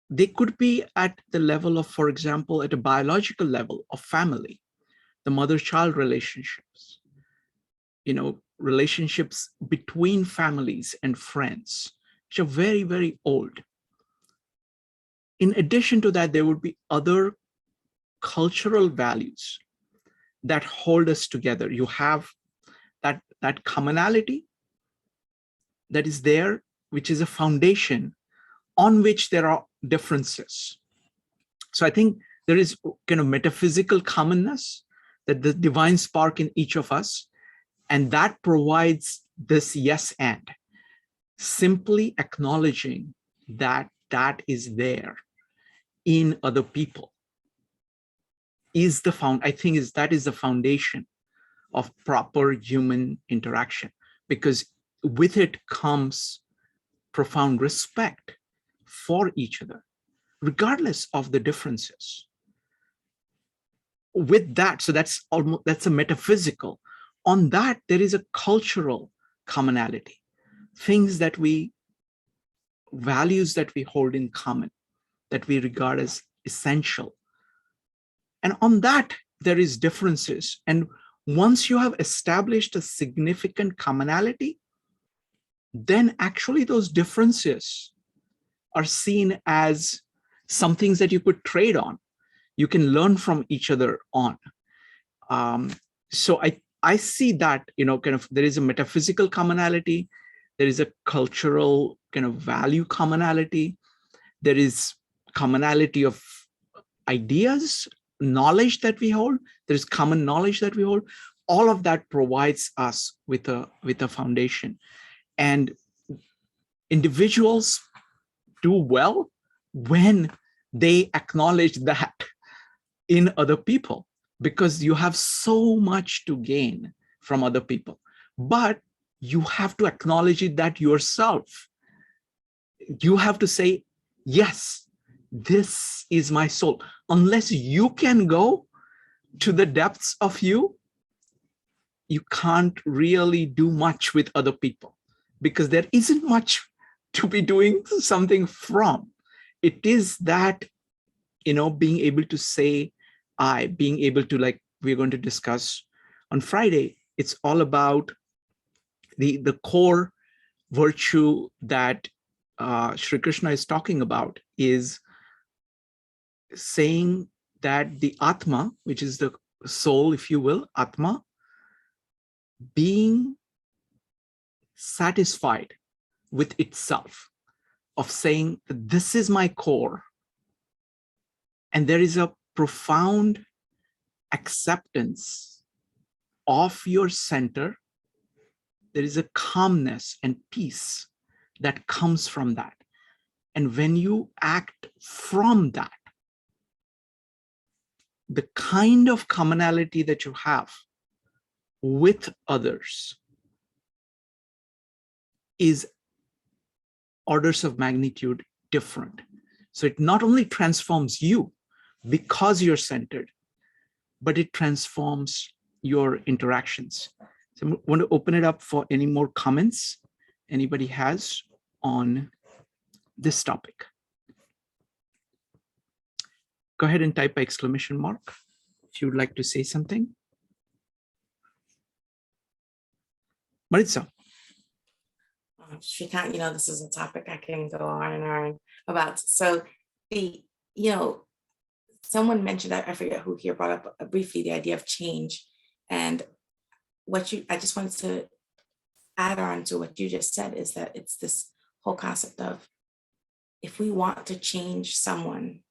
They could be at the level of, for example, at a biological level of family, the mother-child relationships, relationships between families and friends, which are very, very old. In addition to that, there would be other cultural values that hold us together. You have that commonality that is there, which is a foundation on which there are differences. So I think there is kind of metaphysical commonness, that the divine spark in each of us, and that provides this yes and. Simply acknowledging that that is there in other people is the that is the foundation of proper human interaction, because with it comes profound respect for each other, regardless of the differences. With that, so that's a metaphysical. On that, there is a cultural commonality, values that we hold in common, that we regard as essential. And on that, there is differences. And once you have established a significant commonality, then actually those differences are seen as some things that you could trade on. You can learn from each other on. So I see that, kind of, there is a metaphysical commonality, there is a cultural kind of value commonality, there is commonality of ideas, knowledge that we hold, there's common knowledge that we hold. All of that provides us with a foundation. And individuals do well when they acknowledge that in other people, because you have so much to gain from other people, but you have to acknowledge it that yourself. You have to say, yes, this is my soul. Unless you can go to the depths of you, you can't really do much with other people, because there isn't much to be doing something from. It is that, being able to say, being able to, like we're going to discuss on Friday, it's all about the core virtue that Sri Krishna is talking about, is saying that the Atma, which is the soul, if you will, Atma, being satisfied with itself, of saying that this is my core. And there is a profound acceptance of your center. There is a calmness and peace that comes from that. And when you act from that, the kind of commonality that you have with others is orders of magnitude different. So it not only transforms you because you're centered, but it transforms your interactions. So I want to open it up for any more comments anybody has on this topic. Go ahead and type an exclamation mark if you would like to say something. Maritza. Shrikant, this is a topic I can go on and on about. So someone mentioned, I forget who here brought up briefly the idea of change. And I just wanted to add on to what you just said is that it's this whole concept of, if we want to change someone,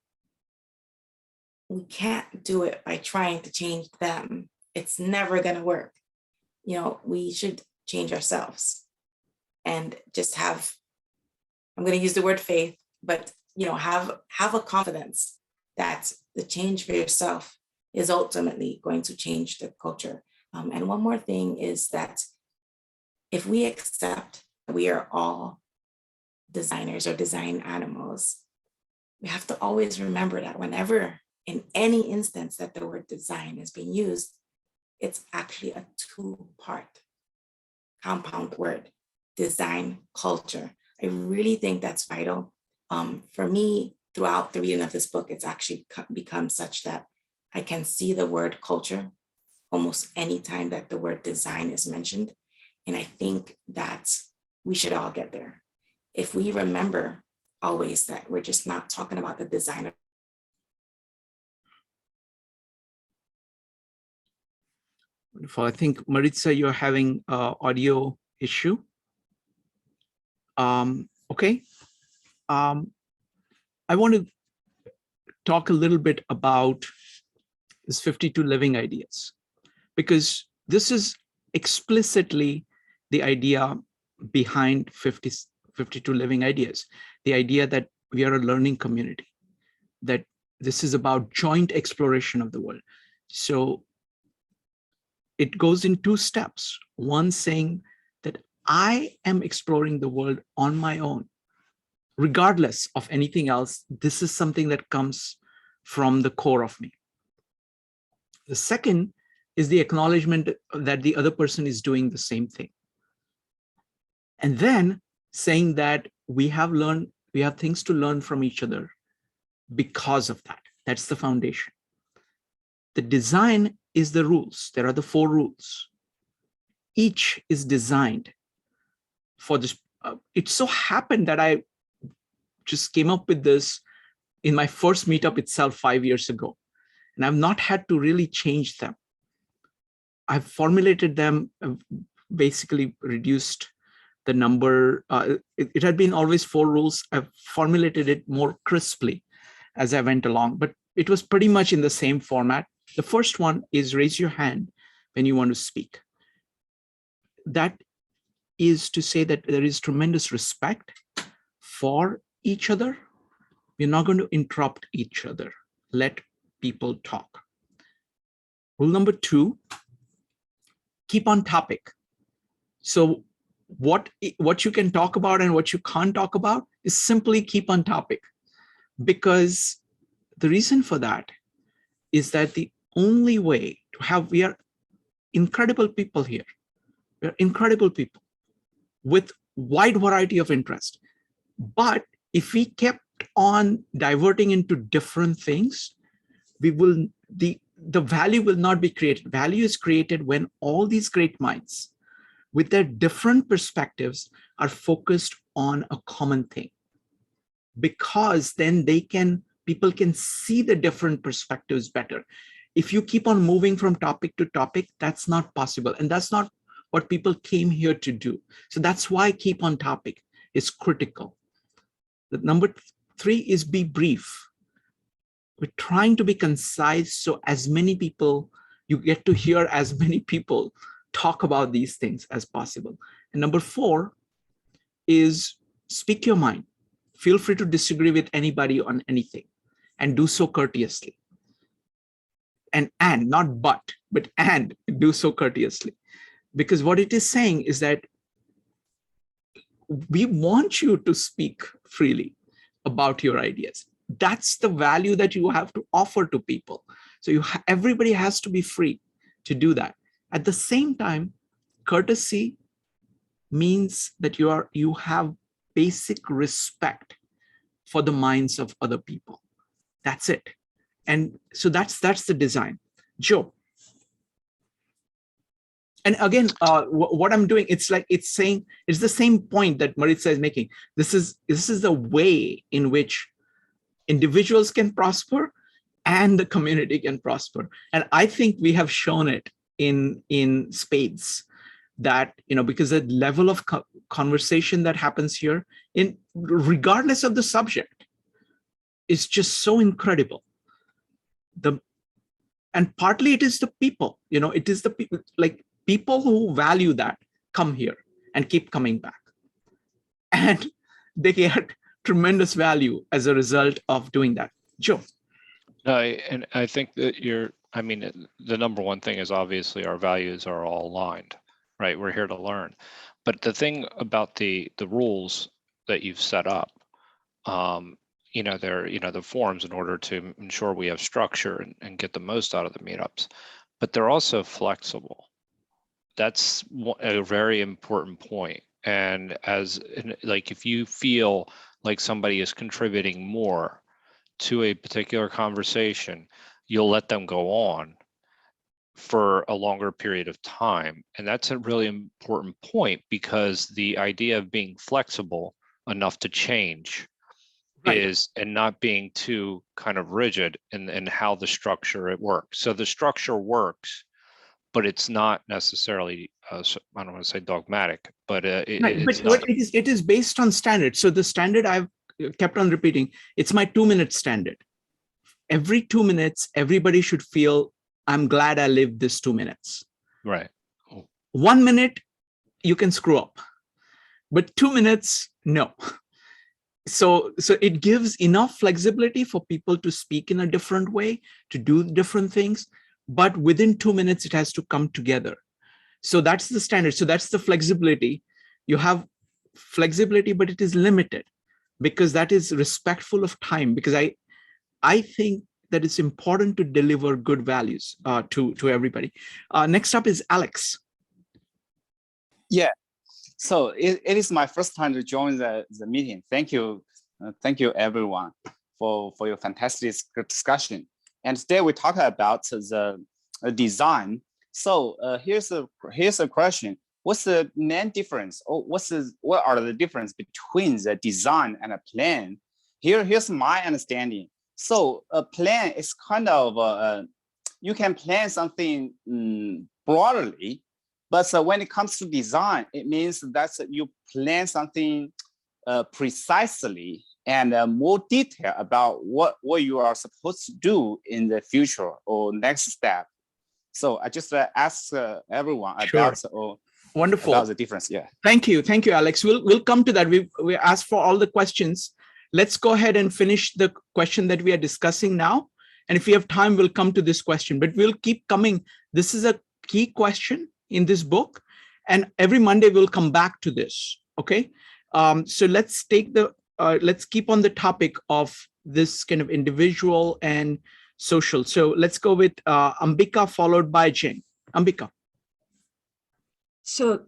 we can't do it by trying to change them. It's never going to work. You know, we should change ourselves and just have, I'm going to use the word faith, but, you know, have a confidence that the change for yourself is ultimately going to change the culture. And one more thing is that if we accept that we are all designers or design animals, we have to always remember that whenever in any instance that the word design is being used, it's actually a two-part compound word, design culture. I really think that's vital. For me, throughout the reading of this book, it's actually become such that I can see the word culture almost any time that the word design is mentioned. And I think that we should all get there. If we remember always that we're just not talking about the designer. Wonderful. I think, Maritza, you're having an audio issue. Okay. I want to talk a little bit about this 52 living ideas, because this is explicitly the idea behind 52 living ideas, the idea that we are a learning community, that this is about joint exploration of the world. So it goes in two steps. One saying that I am exploring the world on my own, regardless of anything else. This is something that comes from the core of me. The second is the acknowledgement that the other person is doing the same thing. And then saying that we have things to learn from each other because of that. That's the foundation. The design is the rules. There are the 4 rules. Each is designed for this. It so happened that I just came up with this in my first meetup itself 5 years ago. And I've not had to really change them. I've formulated them, basically reduced the number. It had been always 4 rules. I've formulated it more crisply as I went along, but it was pretty much in the same format. The first one is raise your hand when you want to speak. That is to say that there is tremendous respect for each other. We're not going to interrupt each other. Let people talk. Rule number 2, keep on topic. So what you can talk about and what you can't talk about is simply keep on topic. Because the reason for that is that the only way to have, we are incredible people here. We're incredible people with wide variety of interest. But if we kept on diverting into different things, the value will not be created. Value is created when all these great minds with their different perspectives are focused on a common thing. Because then people can see the different perspectives better. If you keep on moving from topic to topic, that's not possible. And that's not what people came here to do. So that's why keep on topic is critical. The number 3 is be brief. We're trying to be concise, so as many people, you get to hear as many people talk about these things as possible. And number 4 is speak your mind. Feel free to disagree with anybody on anything and do so courteously. And not but do so courteously. Because what it is saying is that we want you to speak freely about your ideas. That's the value that you have to offer to people. So everybody has to be free to do that. At the same time, courtesy means that you have basic respect for the minds of other people. That's it. And so that's the design. Joe. And again, what I'm doing, it's the same point that Maritza is making. This is the way in which individuals can prosper and the community can prosper. And I think we have shown it in spades that, because the level of conversation that happens here, in regardless of the subject, is just so incredible. And partly it is the people, it is the people, like people who value that come here and keep coming back. And they get tremendous value as a result of doing that. Joe. No, and I think that the number one thing is obviously our values are all aligned, right? We're here to learn. But the thing about the rules that you've set up, they're, the forms in order to ensure we have structure and get the most out of the meetups, but they're also flexible. That's a very important point. And if you feel like somebody is contributing more to a particular conversation, you'll let them go on for a longer period of time. And that's a really important point, because the idea of being flexible enough to change and not being too kind of rigid in how the structure it works. So the structure works, but it's not necessarily, I don't want to say dogmatic, but it is based on standards. So the standard I've kept on repeating, it's my 2-minute standard. Every 2 minutes, everybody should feel, I'm glad I lived this 2 minutes. Right. 1 minute, you can screw up, but 2 minutes, no. So it gives enough flexibility for people to speak in a different way, to do different things, but within 2 minutes, it has to come together. So that's the standard. So that's the flexibility. You have flexibility, but it is limited, because that is respectful of time, because I think that it's important to deliver good values to everybody. Next up is Alex. Yeah, so it is my first time to join the meeting. Thank you everyone for your fantastic discussion. And today we talk about the design. So here's a question. What's the main difference, or what are the difference between the design and a plan? Here's my understanding. So a plan is kind of you can plan something broadly, but when it comes to design, it means that you plan something precisely and more detail about what you are supposed to do in the future or next step. So I just ask everyone about Wonderful. about the difference. Yeah. Thank you, Alex. We'll come to that. We asked for all the questions. Let's go ahead and finish the question that we are discussing now. And if we have time, we'll come to this question, but we'll keep coming. This is a key question in this book, and every Monday we'll come back to this. Okay. So let's keep on the topic of this kind of individual and social. So let's go with Ambika, followed by Jane. Ambika. So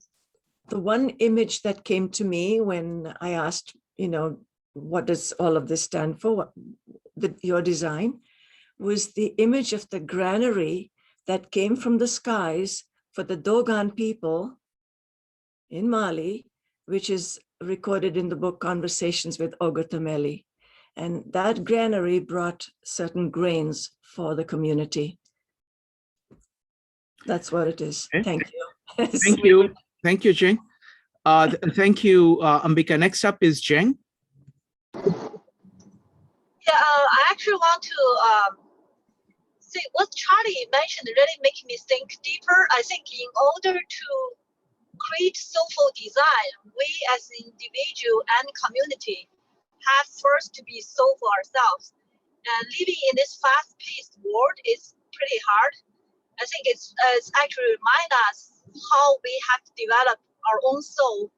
the one image that came to me when I asked, what does all of this stand for, your design, was the image of the granary that came from the skies for the Dogon people in Mali, which is recorded in the book Conversations with Ogotameli. And that granary brought certain grains for the community. That's what it is. Okay. Thank you. Thank you, Jing. Thank you, Ambika. Next up is Jing. Yeah, I actually want to see what Charlie mentioned really making me think deeper. I think in order to create soulful design, we as an individual and community have first to be soulful ourselves. And living in this fast-paced world is pretty hard. I think it's actually remind us how we have to develop our own soul.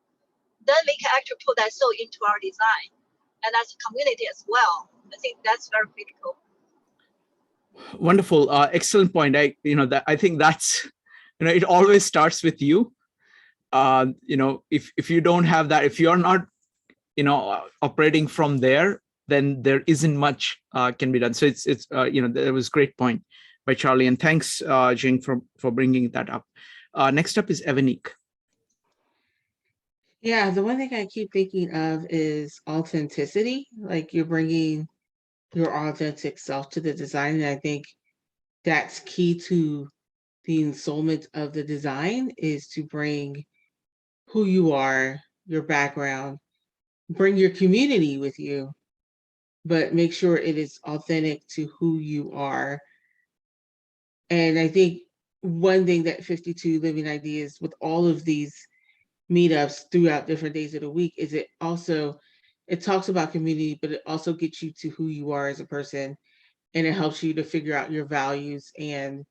Then we can actually put that soul into our design, and as a community as well. I think that's very critical. Wonderful, excellent point. I think that's, it always starts with you. If you don't have that, if you're not, operating from there, then there isn't much can be done. So that was a great point by Charlie, and thanks, Jing, for bringing that up. Next up is Evanique. Yeah, the one thing I keep thinking of is authenticity. Like you're bringing your authentic self to the design. And I think that's key to the ensoulment of the design, is to bring who you are, your background, bring your community with you, but make sure it is authentic to who you are. And I think one thing that 52 Living Ideas, with all of these meetups throughout different days of the week, is it talks about community, but it also gets you to who you are as a person, and it helps you to figure out your values. And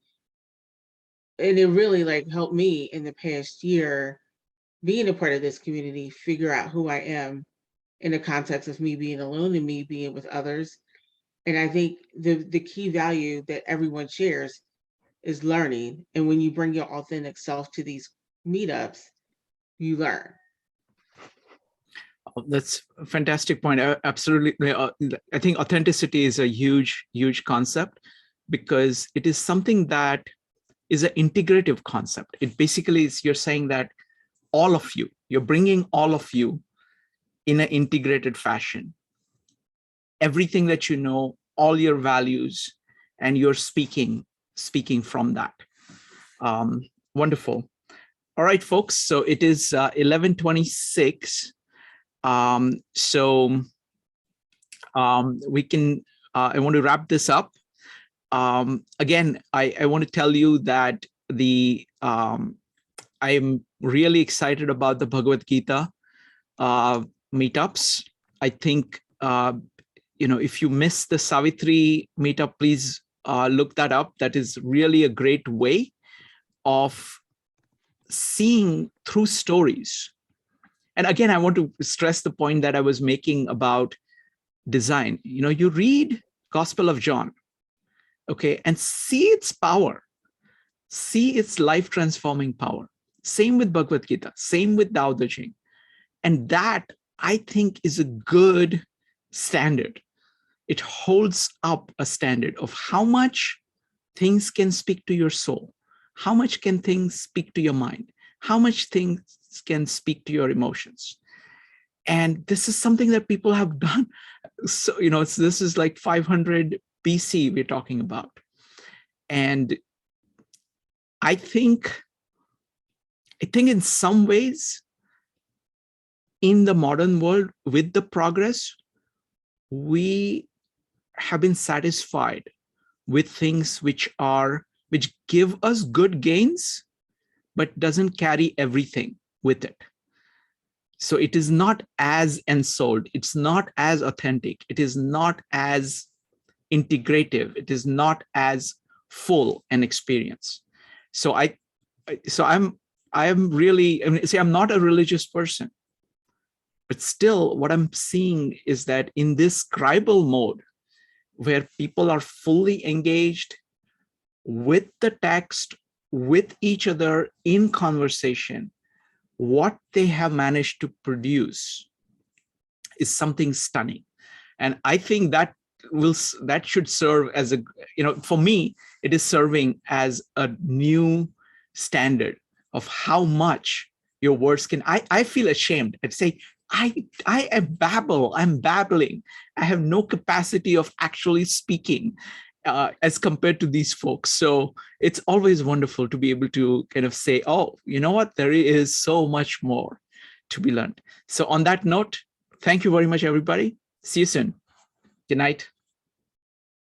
it really like helped me in the past year, being a part of this community, figure out who I am in the context of me being alone and me being with others. And I think the key value that everyone shares is learning. And when you bring your authentic self to these meetups, you learn. That's a fantastic point. Absolutely. I think authenticity is a huge, huge concept, because it is something that is an integrative concept. It basically is, you're saying that all of you, you're bringing all of you in an integrated fashion. Everything that you know, all your values, and you're speaking from that. Wonderful. All right, folks. So it is 11:26. We can, I want to wrap this up. Again, I want to tell you that I'm really excited about the Bhagavad Gita meetups. I think, if you miss the Savitri meetup, please look that up. That is really a great way of seeing through stories. And again, I want to stress the point that I was making about design. You read Gospel of John, okay, and see its power, see its life transforming power. Same with Bhagavad Gita, same with Tao Te Ching. And that, I think, is a good standard. It holds up a standard of how much things can speak to your soul, how much can things speak to your mind, how much things can speak to your emotions. And this is something that people have done. So, this is like 500 BC we're talking about. And I think in some ways, in the modern world, with the progress, we have been satisfied with things which give us good gains, but doesn't carry everything with it. So it is not as ensouled, it's not as authentic, it is not as integrative, it is not as full an experience. So I'm really, I'm not a religious person, but still what I'm seeing is that in this scribal mode, where people are fully engaged with the text, with each other in conversation, what they have managed to produce is something stunning. And I think that should serve as for me, it is serving as a new standard of how much your words can. I feel ashamed. I'd say, I'm babbling. I have no capacity of actually speaking as compared to these folks. So it's always wonderful to be able to kind of say, oh, you know what? There is so much more to be learned. So on that note, thank you very much, everybody. See you soon. Good night.